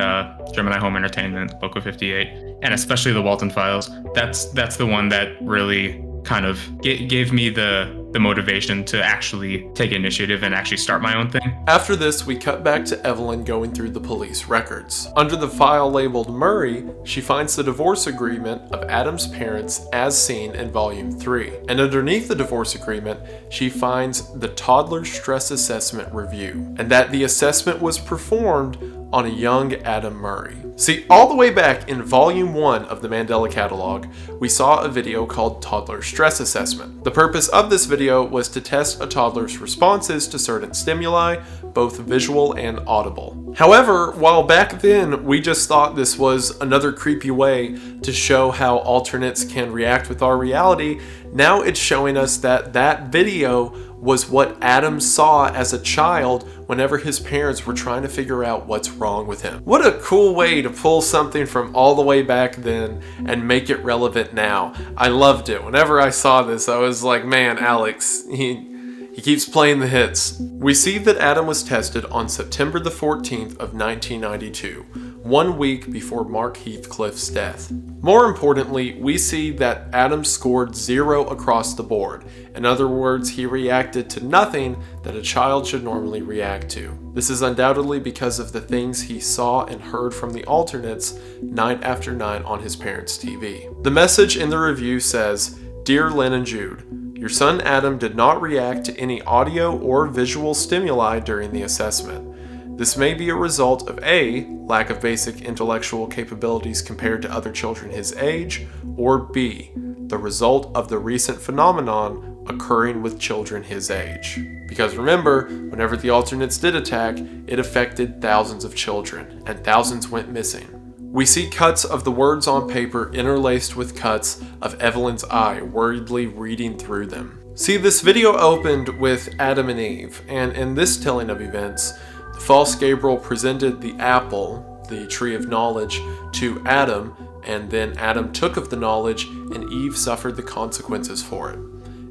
Gemini Home Entertainment, Local 58, and especially the Walton Files. That's the one that really kind of gave me the motivation to actually take initiative and actually start my own thing. After this, we cut back to Evelyn going through the police records. Under the file labeled Murray, she finds the divorce agreement of Adam's parents as seen in Volume 3. And underneath the divorce agreement, she finds the toddler stress assessment review, and that the assessment was performed on a young Adam Murray. See, all the way back in Volume 1 of the Mandela Catalog, we saw a video called Toddler Stress Assessment. The purpose of this video was to test a toddler's responses to certain stimuli, both visual and audible. However, while back then we just thought this was another creepy way to show how alternates can react with our reality, now it's showing us that that video was what Adam saw as a child whenever his parents were trying to figure out what's wrong with him. What a cool way to pull something from all the way back then and make it relevant now. I loved it. Whenever I saw this, I was like, man, Alex, he keeps playing the hits. We see that Adam was tested on September the 14th of 1992, 1 week before Mark Heathcliff's death. More importantly, we see that Adam scored 0 across the board. In other words, he reacted to nothing that a child should normally react to. This is undoubtedly because of the things he saw and heard from the alternates night after night on his parents' TV. The message in the review says, "Dear Lynn and Jude, your son Adam did not react to any audio or visual stimuli during the assessment. This may be a result of A, lack of basic intellectual capabilities compared to other children his age, or B, the result of the recent phenomenon occurring with children his age." Because remember, whenever the alternates did attack, it affected thousands of children, and thousands went missing. We see cuts of the words on paper interlaced with cuts of Evelyn's eye worriedly reading through them. See, this video opened with Adam and Eve, and in this telling of events, the false Gabriel presented the apple, the tree of knowledge, to Adam, and then Adam took of the knowledge, and Eve suffered the consequences for it.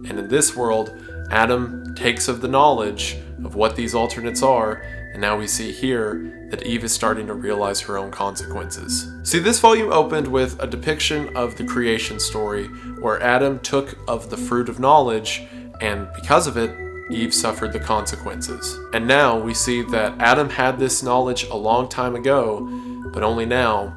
And in this world, Adam takes of the knowledge of what these alternates are, and now we see here that Eve is starting to realize her own consequences. See, this volume opened with a depiction of the creation story, where Adam took of the fruit of knowledge, and because of it, Eve suffered the consequences. And now we see that Adam had this knowledge a long time ago, but only now,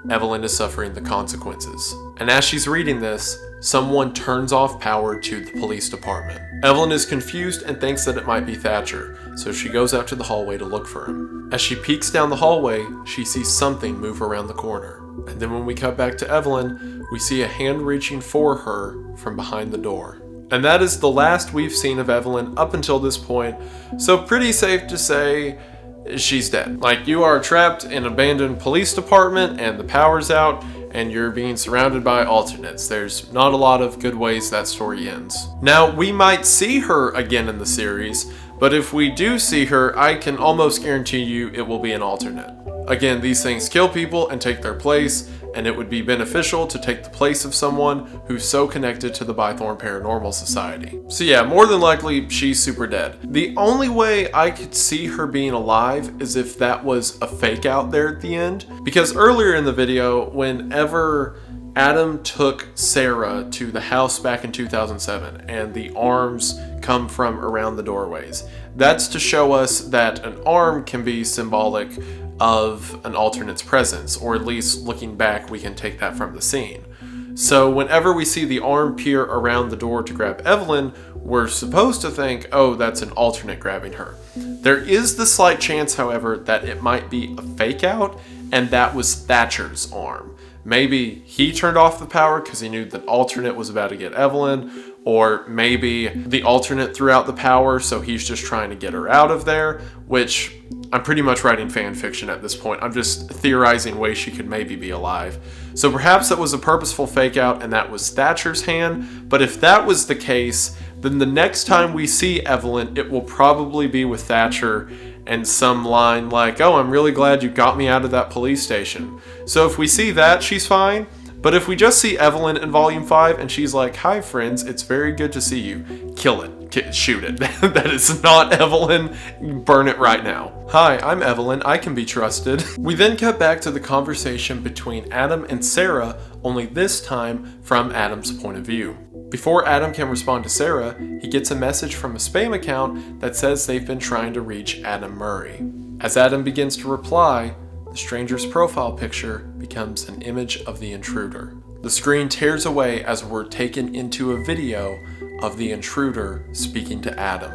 Evelyn is suffering the consequences. And as she's reading this, someone turns off power to the police department. Evelyn is confused and thinks that it might be Thatcher, so she goes out to the hallway to look for him. As she peeks down the hallway, she sees something move around the corner. And then when we cut back to Evelyn, we see a hand reaching for her from behind the door. And that is the last we've seen of Evelyn up until this point, so pretty safe to say she's dead. Like, you are trapped in an abandoned police department and the power's out and you're being surrounded by alternates. There's not a lot of good ways that story ends. Now, we might see her again in the series, but if we do see her, I can almost guarantee you it will be an alternate. Again, these things kill people and take their place, and it would be beneficial to take the place of someone who's so connected to the Bythorn Paranormal Society. So yeah, more than likely, she's super dead. The only way I could see her being alive is if that was a fake out there at the end. Because earlier in the video, whenever Adam took Sarah to the house back in 2007, and the arms come from around the doorways, that's to show us that an arm can be symbolic of an alternate's presence, or at least looking back, we can take that from the scene. So whenever we see the arm peer around the door to grab Evelyn, we're supposed to think, oh, that's an alternate grabbing her. There is the slight chance, however, that it might be a fake out, and that was Thatcher's arm. Maybe he turned off the power because he knew that alternate was about to get Evelyn, or maybe the alternate threw out the power, so he's just trying to get her out of there, which I'm pretty much writing fan fiction at this point. I'm just theorizing ways she could maybe be alive. So perhaps that was a purposeful fake out and that was Thatcher's hand, but if that was the case, then the next time we see Evelyn, it will probably be with Thatcher and some line like, "Oh, I'm really glad you got me out of that police station." So if we see that, she's fine. But if we just see Evelyn in Volume 5 and she's like, "Hi friends, it's very good to see you," kill it. Shoot it. That is not Evelyn. Burn it right now. "Hi, I'm Evelyn. I can be trusted." We then cut back to the conversation between Adam and Sarah, only this time from Adam's point of view. Before Adam can respond to Sarah, he gets a message from a spam account that says they've been trying to reach Adam Murray. As Adam begins to reply, the stranger's profile picture becomes an image of the intruder. The screen tears away as we're taken into a video of the intruder speaking to Adam.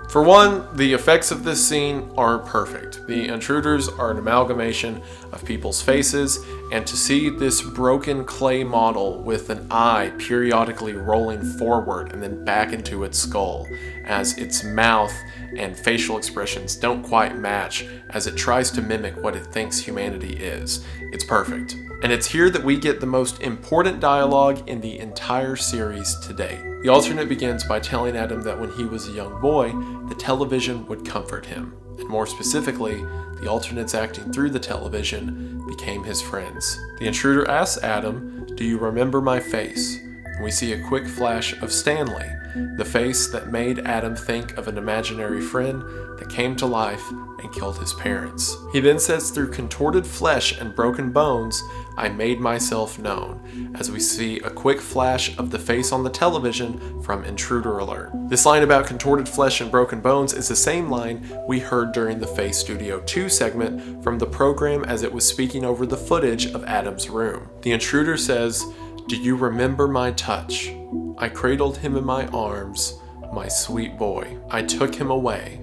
For one, the effects of this scene are perfect. The intruders are an amalgamation of people's faces, and to see this broken clay model with an eye periodically rolling forward and then back into its skull, as its mouth and facial expressions don't quite match as it tries to mimic what it thinks humanity is. It's perfect. And it's here that we get the most important dialogue in the entire series to date. The alternate begins by telling Adam that when he was a young boy, the television would comfort him. And more specifically, the alternates acting through the television became his friends. The intruder asks Adam, "Do you remember my face?" And we see a quick flash of Stanley, the face that made Adam think of an imaginary friend that came to life and killed his parents. He then says, through contorted flesh and broken bones, I made myself known, as we see a quick flash of the face on the television from Intruder Alert. This line about contorted flesh and broken bones is the same line we heard during the Face Studio 2 segment from the program as it was speaking over the footage of Adam's room. The intruder says, do you remember my touch? I cradled him in my arms, my sweet boy. I took him away.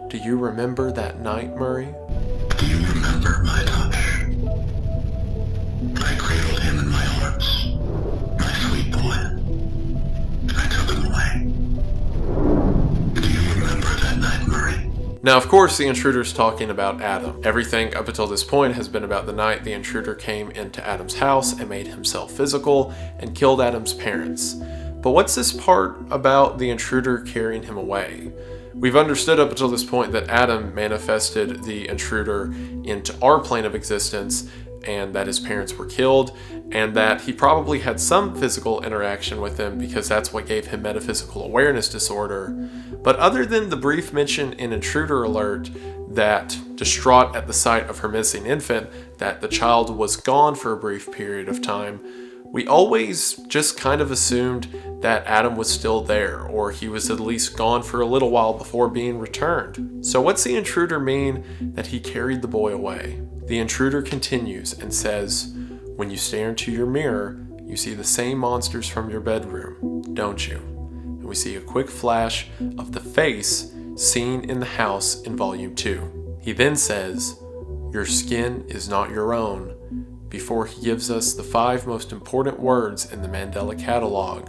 Do you remember that night, Murray? Do you remember my touch? I cradled him in my arms, my sweet boy. I took him away. Do you remember that night, Murray? Now, of course, the intruder's talking about Adam. Everything up until this point has been about the night the intruder came into Adam's house and made himself physical and killed Adam's parents. But what's this part about the intruder carrying him away? We've understood up until this point that Adam manifested the intruder into our plane of existence, and that his parents were killed, and that he probably had some physical interaction with them because that's what gave him metaphysical awareness disorder. But other than the brief mention in Intruder Alert that, distraught at the sight of her missing infant, that the child was gone for a brief period of time, we always just kind of assumed that Adam was still there, or he was at least gone for a little while before being returned. So what's the intruder mean that he carried the boy away? The intruder continues and says, when you stare into your mirror, you see the same monsters from your bedroom, don't you? And we see a quick flash of the face seen in the house in Volume 2. He then says, your skin is not your own, before he gives us the 5 most important words in the Mandela catalog.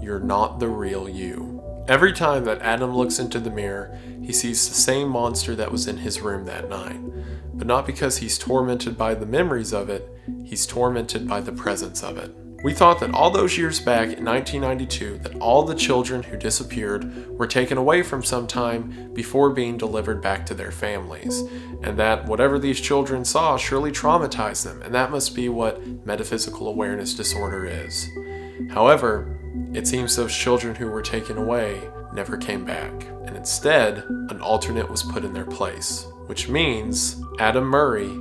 You're not the real you. Every time that Adam looks into the mirror, he sees the same monster that was in his room that night. But not because he's tormented by the memories of it, he's tormented by the presence of it. We thought that all those years back in 1992 that all the children who disappeared were taken away from some time before being delivered back to their families, and that whatever these children saw surely traumatized them, and that must be what metaphysical awareness disorder is. However, it seems those children who were taken away never came back, and instead, an alternate was put in their place, which means Adam Murray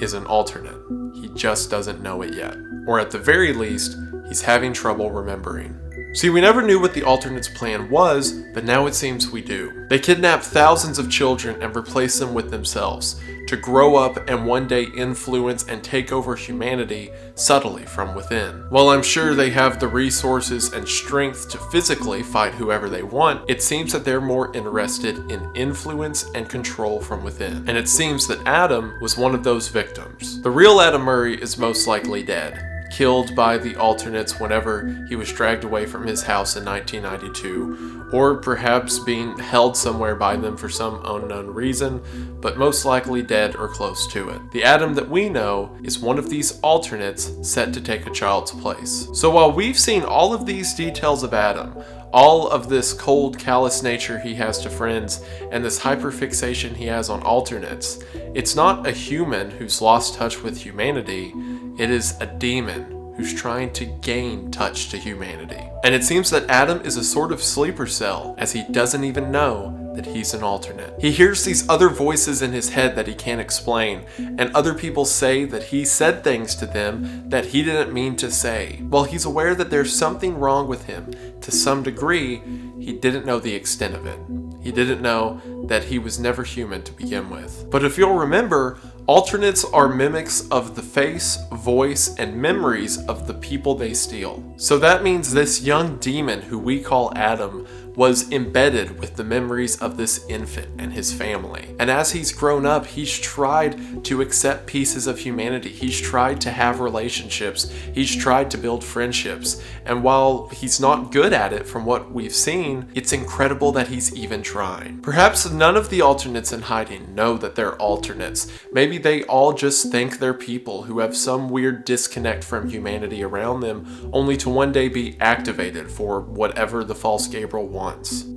is an alternate. He just doesn't know it yet. Or at the very least, he's having trouble remembering. See, we never knew what the alternate's plan was, but now it seems we do. They kidnap thousands of children and replace them with themselves, to grow up and one day influence and take over humanity subtly from within. While I'm sure they have the resources and strength to physically fight whoever they want, it seems that they're more interested in influence and control from within. And it seems that Adam was one of those victims. The real Adam Murray is most likely dead, killed by the alternates whenever he was dragged away from his house in 1992, or perhaps being held somewhere by them for some unknown reason, but most likely dead or close to it. The Adam that we know is one of these alternates set to take a child's place. So while we've seen all of these details of Adam, all of this cold, callous nature he has to friends, and this hyperfixation he has on alternates, it's not a human who's lost touch with humanity, it is a demon who's trying to gain touch to humanity. And it seems that Adam is a sort of sleeper cell, as he doesn't even know that he's an alternate. He hears these other voices in his head that he can't explain, and other people say that he said things to them that he didn't mean to say. While he's aware that there's something wrong with him, to some degree, he didn't know the extent of it. He didn't know that he was never human to begin with. But if you'll remember, alternates are mimics of the face, voice, and memories of the people they steal. So that means this young demon who we call Adam was embedded with the memories of this infant and his family. And as he's grown up, he's tried to accept pieces of humanity. He's tried to have relationships. He's tried to build friendships. And while he's not good at it from what we've seen, it's incredible that he's even trying. Perhaps none of the alternates in hiding know that they're alternates. Maybe they all just think they're people who have some weird disconnect from humanity around them, only to one day be activated for whatever the false Gabriel wants.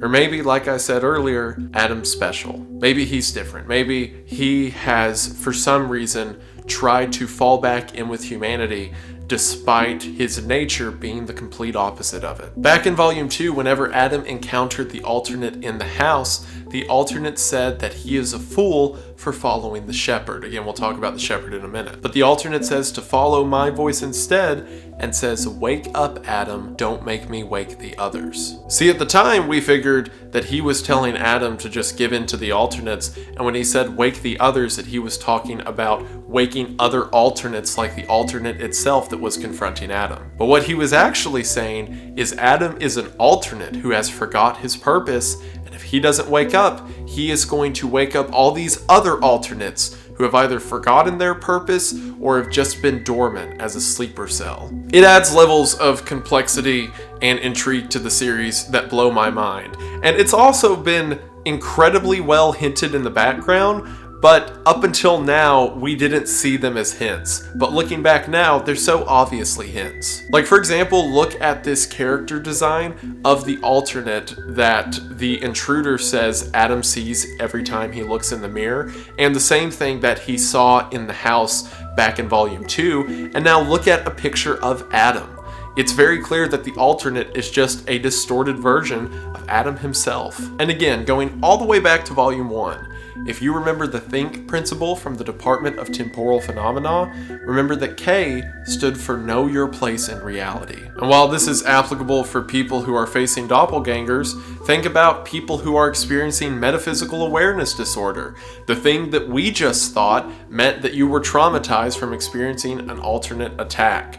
Or maybe, like I said earlier, Adam's special. Maybe he's different. Maybe he has, for some reason, tried to fall back in with humanity despite his nature being the complete opposite of it. Back in Volume 2, whenever Adam encountered the alternate in the house, the alternate said that he is a fool for following the shepherd. Again, we'll talk about the shepherd in a minute. But the alternate says to follow my voice instead, and says, wake up, Adam, don't make me wake the others. See, at the time, we figured that he was telling Adam to just give in to the alternates, and when he said wake the others, that he was talking about waking other alternates like the alternate itself that was confronting Adam. But what he was actually saying is Adam is an alternate who has forgot his purpose, and if he doesn't wake up, he is going to wake up all these other alternates who have either forgotten their purpose or have just been dormant as a sleeper cell. It adds levels of complexity and intrigue to the series that blow my mind. And it's also been incredibly well hinted in the background, but up until now, we didn't see them as hints. But looking back now, they're so obviously hints. Like, for example, look at this character design of the alternate that the intruder says Adam sees every time he looks in the mirror, and the same thing that he saw in the house back in Volume 2. And now look at a picture of Adam. It's very clear that the alternate is just a distorted version of Adam himself. And again, going all the way back to Volume 1, if you remember the think principle from the Department of Temporal Phenomena, remember that K stood for know your place in reality. And while this is applicable for people who are facing doppelgangers, think about people who are experiencing metaphysical awareness disorder. The thing that we just thought meant that you were traumatized from experiencing an alternate attack.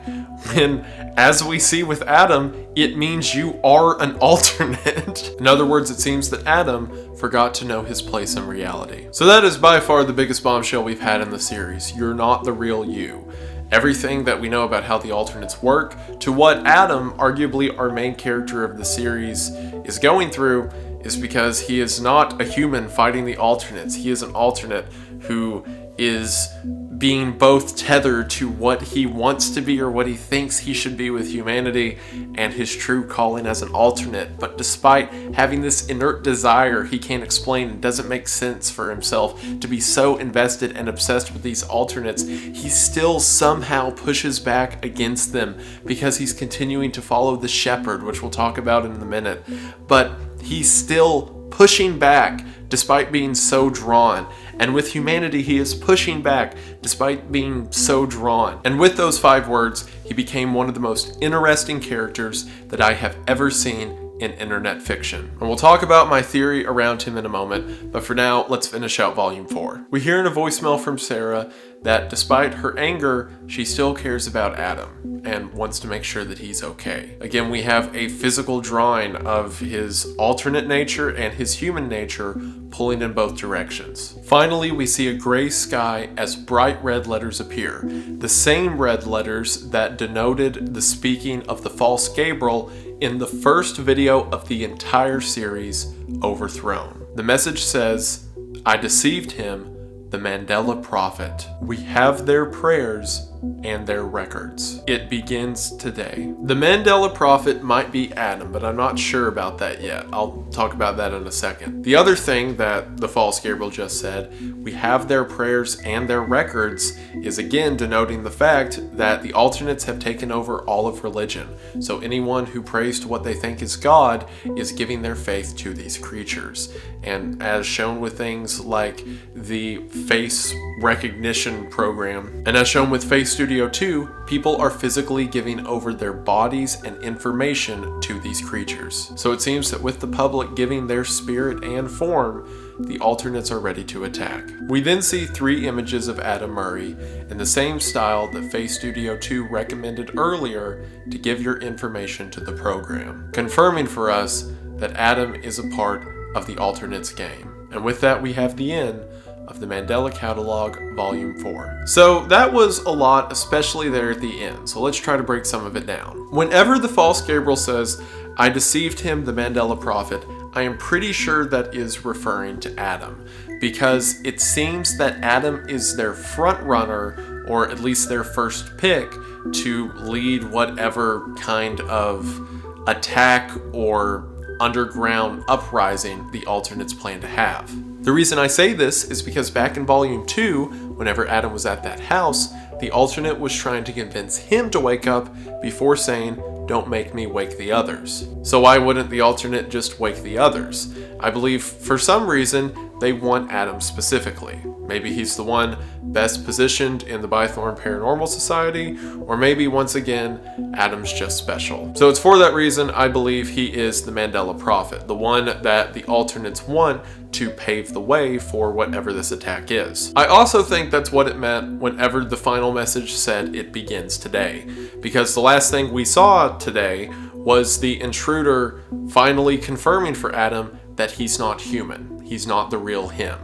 When, as we see with Adam, it means you are an alternate. In other words, it seems that Adam forgot to know his place in reality. So that is by far the biggest bombshell we've had in the series. You're not the real you. Everything that we know about how the alternates work, to what Adam, arguably our main character of the series, is going through, is because he is not a human fighting the alternates. He is an alternate who is being both tethered to what he wants to be or what he thinks he should be with humanity and his true calling as an alternate. But despite having this inert desire he can't explain and doesn't make sense for himself to be so invested and obsessed with these alternates, he still somehow pushes back against them because he's continuing to follow the shepherd, which we'll talk about in a minute. But he's still pushing back despite being so drawn. And with humanity, he is pushing back despite being so drawn. And with those 5 words, he became one of the most interesting characters that I have ever seen in internet fiction. And we'll talk about my theory around him in a moment, but for now, let's finish out Volume 4. We hear in a voicemail from Sarah that despite her anger, she still cares about Adam and wants to make sure that he's okay. Again, we have a physical drawing of his alternate nature and his human nature pulling in both directions. Finally, we see a gray sky as bright red letters appear, the same red letters that denoted the speaking of the false Gabriel in the first video of the entire series, Overthrown. The message says, I deceived him, the Mandela Prophet. We have their prayers and their records. It begins today. The Mandela Prophet might be Adam, but I'm not sure about that yet. I'll talk about that in a second. The other thing that the false Gabriel just said, we have their prayers and their records, is again denoting the fact that the alternates have taken over all of religion. So anyone who prays to what they think is God is giving their faith to these creatures. And as shown with things like the face recognition program, and as shown with Face Studio 2, people are physically giving over their bodies and information to these creatures. So it seems that with the public giving their spirit and form, the alternates are ready to attack. We then see 3 images of Adam Murray in the same style that Face Studio 2 recommended earlier to give your information to the program, confirming for us that Adam is a part of the alternates game. And with that, we have the end of the Mandela Catalog Volume 4. So that was a lot, especially there at the end. So let's try to break some of it down. Whenever the false Gabriel says, I deceived him, the Mandela Prophet, I am pretty sure that is referring to Adam, because it seems that Adam is their front runner, or at least their first pick, to lead whatever kind of attack or underground uprising the alternates plan to have. The reason I say this is because back in Volume 2, whenever Adam was at that house, the alternate was trying to convince him to wake up before saying, "Don't make me wake the others." So why wouldn't the alternate just wake the others? I believe for some reason they want Adam specifically. Maybe he's the one best positioned in the Bythorn Paranormal Society, or maybe once again, Adam's just special. So it's for that reason I believe he is the Mandela Prophet, the one that the alternates want to pave the way for whatever this attack is. I also think that's what it meant whenever the final message said it begins today, because the last thing we saw today was the intruder finally confirming for Adam that he's not human. He's not the real him.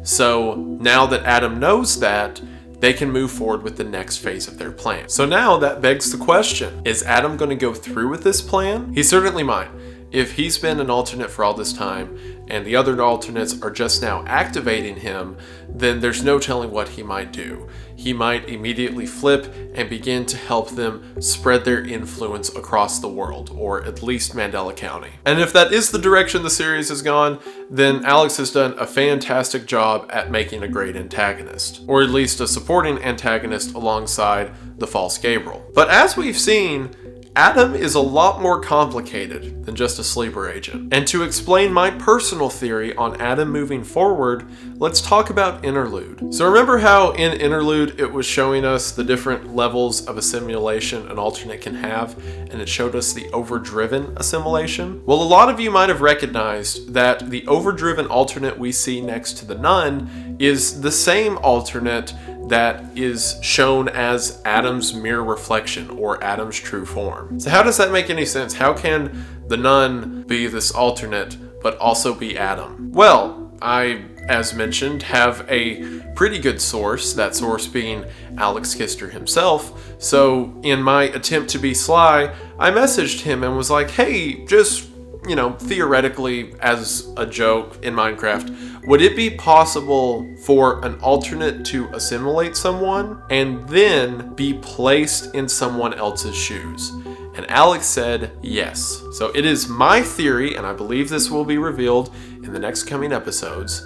So now that Adam knows that, they can move forward with the next phase of their plan. So now that begs the question, is Adam going to go through with this plan? He certainly might. If he's been an alternate for all this time, and the other alternates are just now activating him, then there's no telling what he might do. He might immediately flip and begin to help them spread their influence across the world, or at least Mandela County. And if that is the direction the series has gone, then Alex has done a fantastic job at making a great antagonist, or at least a supporting antagonist alongside the false Gabriel. But as we've seen, Adam is a lot more complicated than just a sleeper agent. And to explain my personal theory on Adam moving forward, let's talk about Interlude. So remember how in Interlude it was showing us the different levels of assimilation an alternate can have, and it showed us the overdriven assimilation? Well, a lot of you might have recognized that the overdriven alternate we see next to the nun is the same alternate that is shown as Adam's mirror reflection, or Adam's true form. So how does that make any sense? How can the nun be this alternate but also be Adam? Well, I, as mentioned, have a pretty good source, that source being Alex Kister himself. So in my attempt to be sly, I messaged him and was like, hey, just, theoretically, as a joke in Minecraft, would it be possible for an alternate to assimilate someone and then be placed in someone else's shoes? And Alex said yes. So it is my theory, and I believe this will be revealed in the next coming episodes,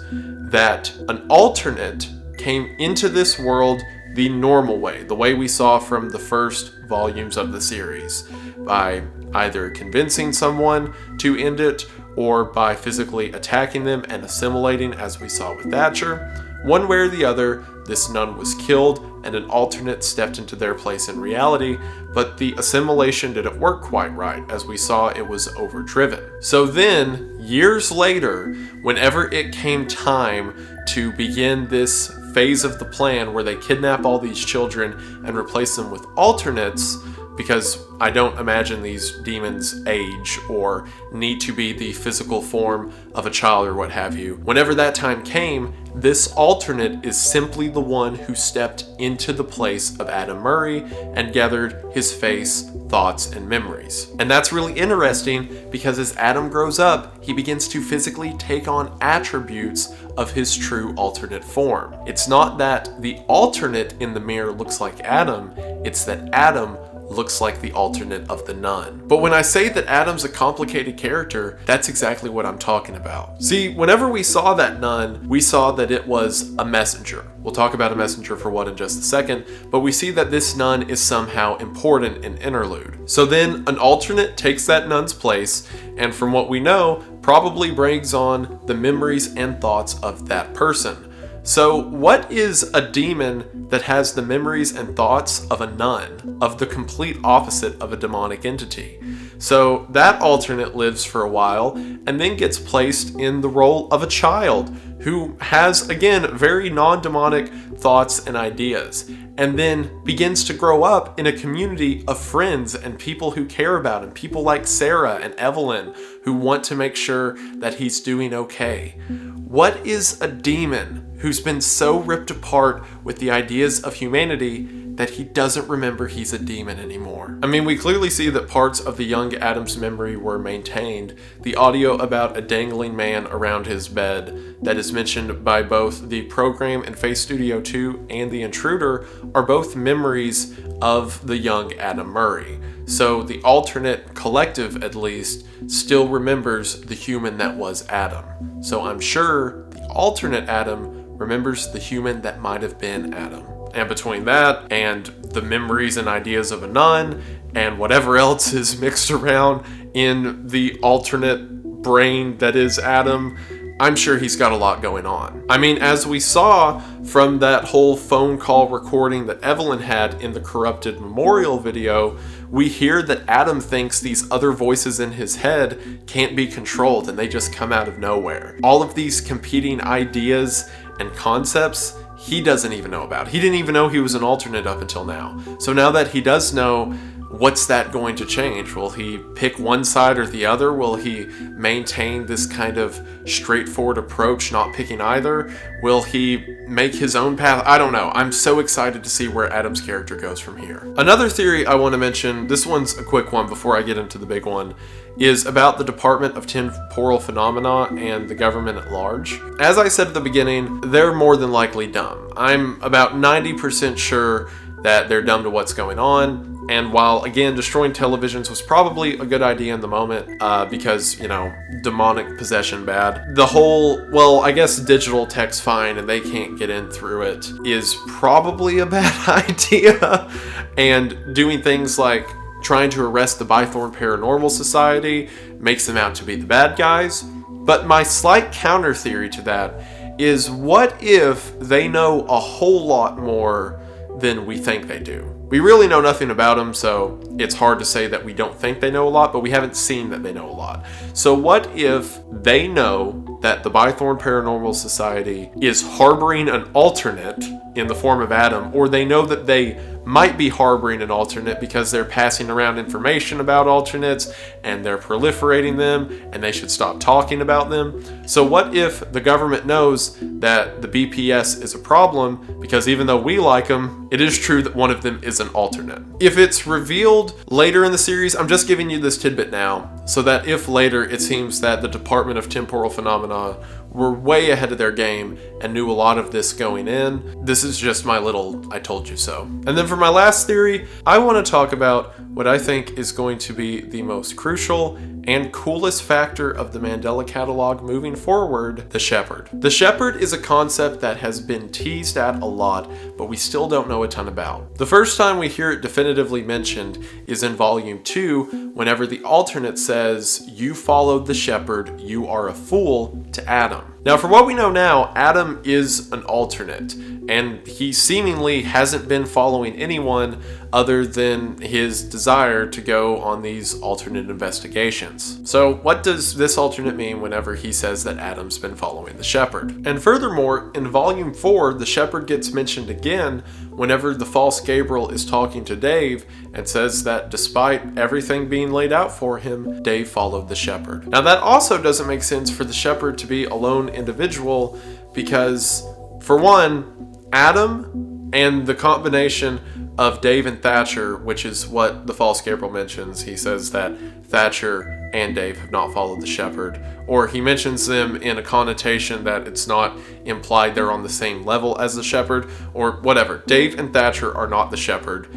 that an alternate came into this world the normal way, the way we saw from the first volumes of the series, by either convincing someone to end it or by physically attacking them and assimilating, as we saw with Thatcher. One way or the other, this nun was killed and an alternate stepped into their place in reality, but the assimilation didn't work quite right, as we saw it was overdriven. So then, years later, whenever it came time to begin this phase of the plan where they kidnap all these children and replace them with alternates, because I don't imagine these demons age or need to be the physical form of a child or what have you. Whenever that time came, this alternate is simply the one who stepped into the place of Adam Murray and gathered his face, thoughts, and memories. And that's really interesting because as Adam grows up, he begins to physically take on attributes of his true alternate form. It's not that the alternate in the mirror looks like Adam, it's that Adam looks like the alternate of the nun. But when I say that Adam's a complicated character, that's exactly what I'm talking about. See, whenever we saw that nun, we saw that it was a messenger. We'll talk about a messenger for what in just a second, but we see that this nun is somehow important in Interlude. So then an alternate takes that nun's place, and from what we know, probably brings on the memories and thoughts of that person. So what is a demon that has the memories and thoughts of a nun, of the complete opposite of a demonic entity? So that alternate lives for a while and then gets placed in the role of a child who has, again, very non-demonic thoughts and ideas, and then begins to grow up in a community of friends and people who care about him, people like Sarah and Evelyn, who want to make sure that he's doing okay. What is a demon who's been so ripped apart with the ideas of humanity that he doesn't remember he's a demon anymore? I mean, we clearly see that parts of the young Adam's memory were maintained. The audio about a dangling man around his bed that is mentioned by both the program in Face Studio 2 and the intruder are both memories of the young Adam Murray. So the alternate collective, at least, still remembers the human that was Adam. So I'm sure the alternate Adam remembers the human that might have been Adam. And between that and the memories and ideas of a nun and whatever else is mixed around in the alternate brain that is Adam, I'm sure he's got a lot going on. I mean, as we saw from that whole phone call recording that Evelyn had in the corrupted memorial video, we hear that Adam thinks these other voices in his head can't be controlled and they just come out of nowhere. All of these competing ideas and concepts he doesn't even know about. He didn't even know he was an alternate up until now. So now that he does know, what's that going to change? Will he pick one side or the other? Will he maintain this kind of straightforward approach, not picking either? Will he make his own path? I don't know. I'm so excited to see where Adam's character goes from here. Another theory I want to mention, this one's a quick one before I get into the big one, is about the Department of Temporal Phenomena and the government at large. As I said at the beginning, they're more than likely dumb. I'm about 90% sure that they're dumb to what's going on. And while, again, destroying televisions was probably a good idea in the moment, because, you know, demonic possession bad, the whole, well, I guess digital tech's fine and they can't get in through it is probably a bad idea. And doing things like trying to arrest the Bythorn Paranormal Society makes them out to be the bad guys. But my slight counter theory to that is, what if they know a whole lot more than we think they do? We really know nothing about them, so it's hard to say that we don't think they know a lot, but we haven't seen that they know a lot. So what if they know that the Bythorn Paranormal Society is harboring an alternate in the form of Adam, or they know that they might be harboring an alternate because they're passing around information about alternates and they're proliferating them and they should stop talking about them. So what if the government knows that the BPS is a problem because even though we like them, it is true that one of them is an alternate? If it's revealed later in the series, I'm just giving you this tidbit now, so that if later it seems that the Department of Temporal Phenomena were way ahead of their game and knew a lot of this going in, this is just my little I told you so. And then for my last theory, I want to talk about what I think is going to be the most crucial and coolest factor of the Mandela catalog moving forward: the shepherd. The shepherd is a concept that has been teased at a lot, but we still don't know a ton about. The first time we hear it definitively mentioned is in Volume 2, whenever the alternate says, "You followed the shepherd, you are a fool," to Adam. Now, for what we know now, Adam is an alternate, and he seemingly hasn't been following anyone other than his desire to go on these alternate investigations. So what does this alternate mean whenever he says that Adam's been following the shepherd? And furthermore, in Volume 4, the shepherd gets mentioned again whenever the false Gabriel is talking to Dave and says that despite everything being laid out for him, Dave followed the shepherd. Now, that also doesn't make sense for the shepherd to be a lone individual because, for one, Adam and the combination of Dave and Thatcher, which is what the false Gabriel mentions. He says that Thatcher and Dave have not followed the shepherd, or he mentions them in a connotation that it's not implied they're on the same level as the shepherd, or whatever. Dave and Thatcher are not the shepherd,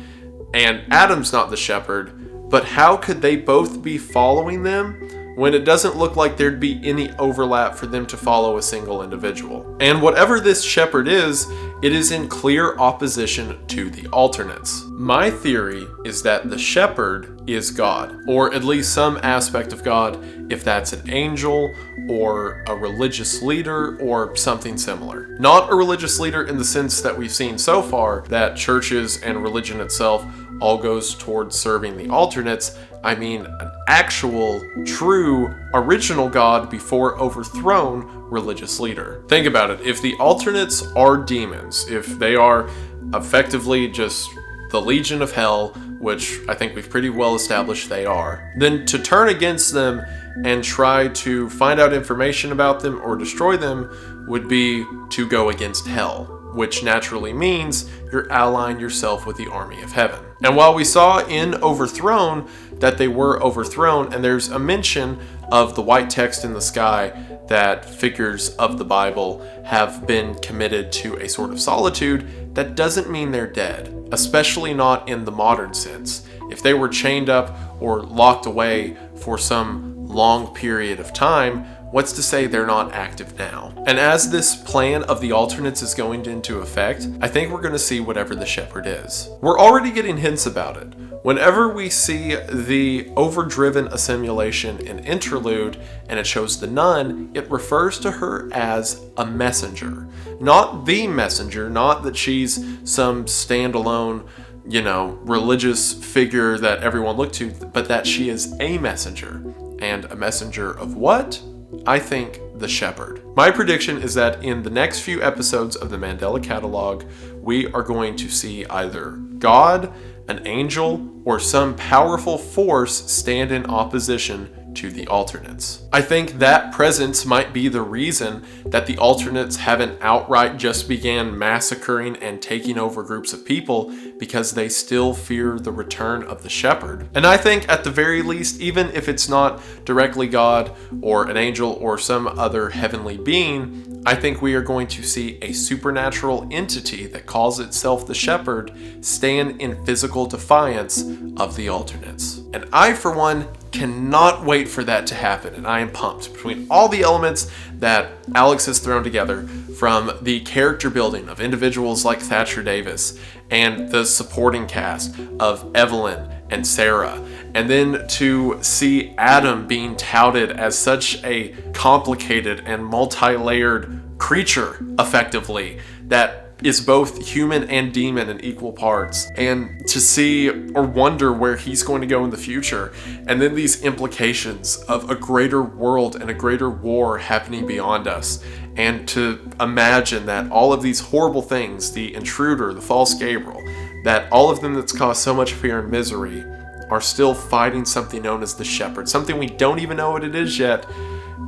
and Adam's not the shepherd, but how could they both be following them when it doesn't look like there'd be any overlap for them to follow a single individual? And whatever this shepherd is, it is in clear opposition to the alternates. My theory is that the shepherd is God, or at least some aspect of God, if that's an angel or a religious leader or something similar. Not a religious leader in the sense that we've seen so far, that churches and religion itself all goes towards serving the alternates. I mean an actual, true, original God before overthrown religious leader. Think about it. If the alternates are demons, if they are effectively just the Legion of Hell, which I think we've pretty well established they are, then to turn against them and try to find out information about them or destroy them would be to go against hell, which naturally means you're allying yourself with the army of heaven. And while we saw in Overthrown that they were overthrown, and there's a mention of the white text in the sky that figures of the Bible have been committed to a sort of solitude, that doesn't mean they're dead, especially not in the modern sense. If they were chained up or locked away for some long period of time, what's to say they're not active now? And as this plan of the alternates is going into effect, I think we're going to see whatever the shepherd is. We're already getting hints about it. Whenever we see the overdriven assimilation in Interlude and it shows the nun, it refers to her as a messenger. Not the messenger, not that she's some standalone, religious figure that everyone looked to, but that she is a messenger. And a messenger of what? I think the shepherd. My prediction is that in the next few episodes of the Mandela Catalog, we are going to see either God, an angel, or some powerful force stand in opposition to the alternates. I think that presence might be the reason that the alternates haven't outright just began massacring and taking over groups of people, because they still fear the return of the shepherd. And I think at the very least, even if it's not directly God or an angel or some other heavenly being, I think we are going to see a supernatural entity that calls itself the shepherd stand in physical defiance of the alternates. And I, for one, cannot wait for that to happen, and I am pumped. Between all the elements that Alex has thrown together, from the character building of individuals like Thatcher Davis and the supporting cast of Evelyn and Sarah, and then to see Adam being touted as such a complicated and multi-layered creature, effectively, that is both human and demon in equal parts, and to see or wonder where he's going to go in the future, and then these implications of a greater world and a greater war happening beyond us, and to imagine that all of these horrible things, the intruder, the false Gabriel, that all of them that's caused so much fear and misery are still fighting something known as the shepherd, something we don't even know what it is yet.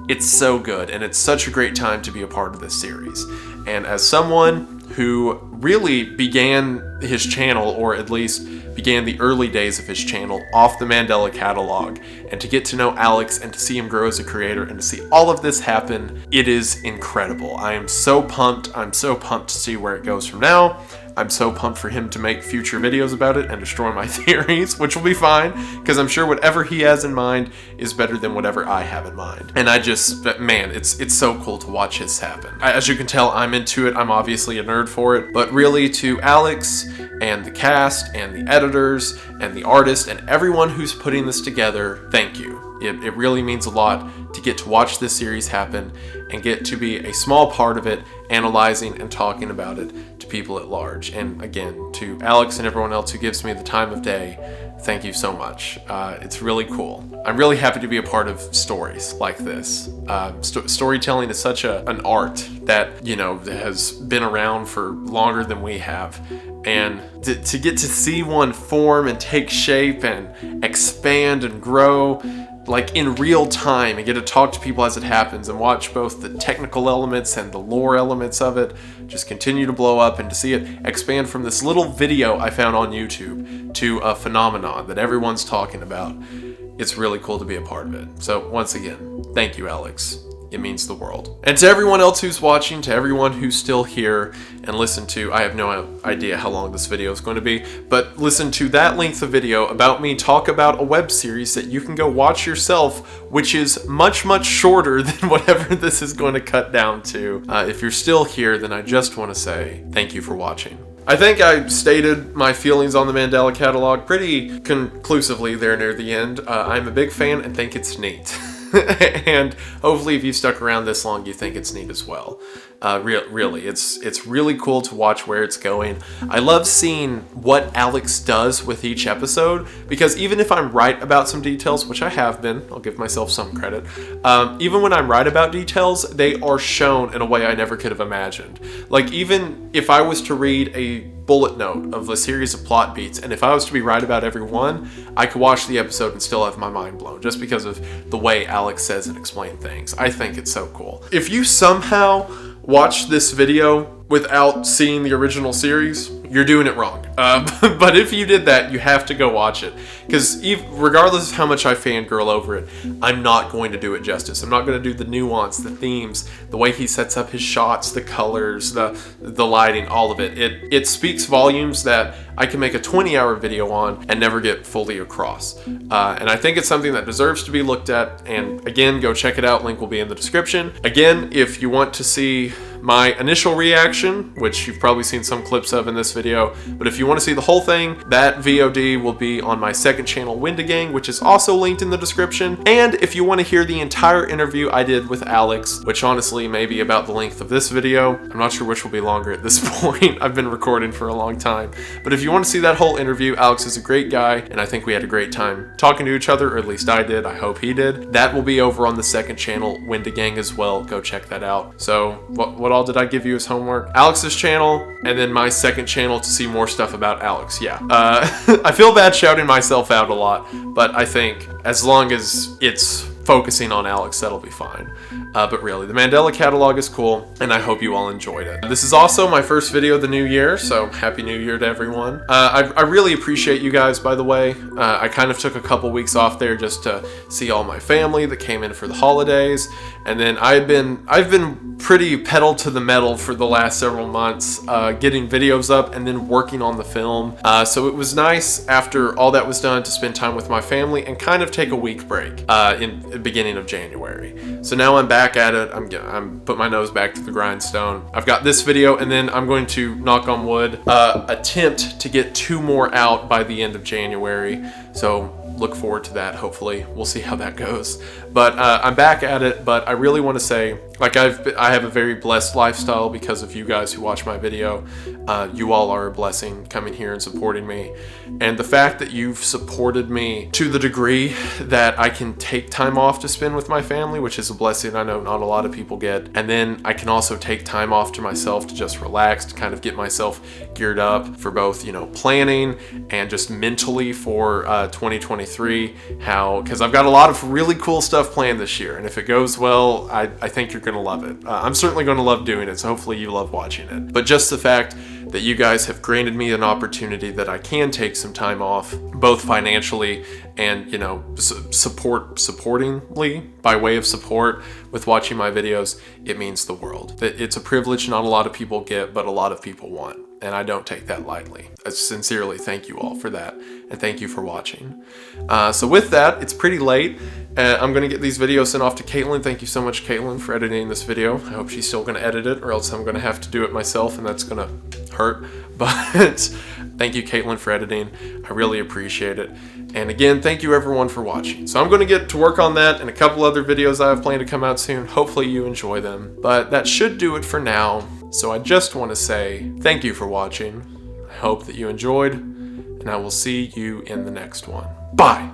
It's so good, and it's such a great time to be a part of this series. And as someone who really began his channel, or at least began the early days of his channel, off the Mandela Catalog, and to get to know Alex and to see him grow as a creator and to see all of this happen, it is incredible. I am so pumped. I'm so pumped to see where it goes from now. I'm so pumped for him to make future videos about it and destroy my theories, which will be fine, because I'm sure whatever he has in mind is better than whatever I have in mind. And I just, man, it's so cool to watch this happen. As you can tell, I'm into it. I'm obviously a nerd for it, but really, to Alex and the cast and the editors and the artist and everyone who's putting this together, thank you. It really means a lot to get to watch this series happen and get to be a small part of it, analyzing and talking about it to people at large. And again, to Alex and everyone else who gives me the time of day, thank you so much. It's really cool. I'm really happy to be a part of stories like this. Storytelling is such an art that, has been around for longer than we have. And to get to see one form and take shape and expand and grow, like in real time, and get to talk to people as it happens and watch both the technical elements and the lore elements of it just continue to blow up, and to see it expand from this little video I found on YouTube to a phenomenon that everyone's talking about. It's really cool to be a part of it. So once again, thank you, Alex. It means the world. And to everyone else who's watching, to everyone who's still here and listen to, I have no idea how long this video is going to be, but listen to that length of video about me talk about a web series that you can go watch yourself, which is much, much shorter than whatever this is going to cut down to. If you're still here, then I just want to say thank you for watching. I think I stated my feelings on the Mandela Catalog pretty conclusively there near the end. I'm a big fan and think it's neat. And hopefully if you've stuck around this long, you think it's neat as well. Really, it's really cool to watch where it's going. I love seeing what Alex does with each episode, because even if I'm right about some details, which I have been, I'll give myself some credit, even when I'm right about details, they are shown in a way I never could have imagined. Like, even if I was to read a bullet note of a series of plot beats, and if I was to be right about every one, I could watch the episode and still have my mind blown, just because of the way Alex says and explains things. I think it's so cool. If you somehow watch this video without seeing the original series, you're doing it wrong. But if you did that, you have to go watch it. Because regardless of how much I fangirl over it, I'm not going to do it justice. I'm not going to do the nuance, the themes, the way he sets up his shots, the colors, the lighting, all of it. It speaks volumes that I can make a 20-hour video on and never get fully across. And I think it's something that deserves to be looked at. And again, go check it out. Link will be in the description. Again, if you want to see my initial reaction, which you've probably seen some clips of in this video, but if you want to see the whole thing, that VOD will be on my second channel, Wendigang, which is also linked in the description. And if you want to hear the entire interview I did with Alex, which honestly may be about the length of this video, I'm not sure which will be longer at this point. I've been recording for a long time. But if you want to see that whole interview, Alex is a great guy, and I think we had a great time talking to each other, or at least I did. I hope he did. That will be over on the second channel, Wendigang, as well. Go check that out. So what all did I give you as homework? Alex's channel, and then my second channel to see more stuff about Alex. Yeah. I feel bad shouting myself out a lot, but I think as long as it's focusing on Alex, that'll be fine. But really, the Mandela catalog is cool, and I hope you all enjoyed it. This is also my first video of the new year, so Happy New Year to everyone. I really appreciate you guys, by the way. I kind of took a couple weeks off there just to see all my family that came in for the holidays, and then I've been pretty pedal to the metal for the last several months, getting videos up and then working on the film. So it was nice after all that was done to spend time with my family and kind of take a week break in the beginning of January. So now I'm back at it. I'm put my nose back to the grindstone. I've got this video, and then I'm going to, knock on wood, attempt to get 2 more out by the end of January. So look forward to that. Hopefully we'll see how that goes, but I'm back at it. But I really want to say, like, I have a very blessed lifestyle because of you guys who watch my video. You all are a blessing coming here and supporting me, and the fact that you've supported me to the degree that I can take time off to spend with my family, which is a blessing I know not a lot of people get, and then I can also take time off to myself to just relax, to kind of get myself geared up for both, you know, planning and just mentally for 2023, because I've got a lot of really cool stuff planned this year, and if it goes well, I think you're gonna love it. I'm certainly gonna love doing it, so hopefully you love watching it. But just the fact that you guys have granted me an opportunity that I can take some time off, both financially and, you know, supportingly, by way of support with watching my videos, it means the world. It's a privilege not a lot of people get, but a lot of people want. And I don't take that lightly. I sincerely thank you all for that, and thank you for watching. So with that, it's pretty late. I'm gonna get these videos sent off to Caitlin. Thank you so much, Caitlin, for editing this video. I hope she's still gonna edit it, or else I'm gonna have to do it myself, and that's gonna hurt. But thank you, Caitlin, for editing. I really appreciate it. And again, thank you everyone for watching. So I'm gonna get to work on that and a couple other videos I have planned to come out soon. Hopefully you enjoy them. But that should do it for now. So I just want to say thank you for watching. I hope that you enjoyed, and I will see you in the next one. Bye!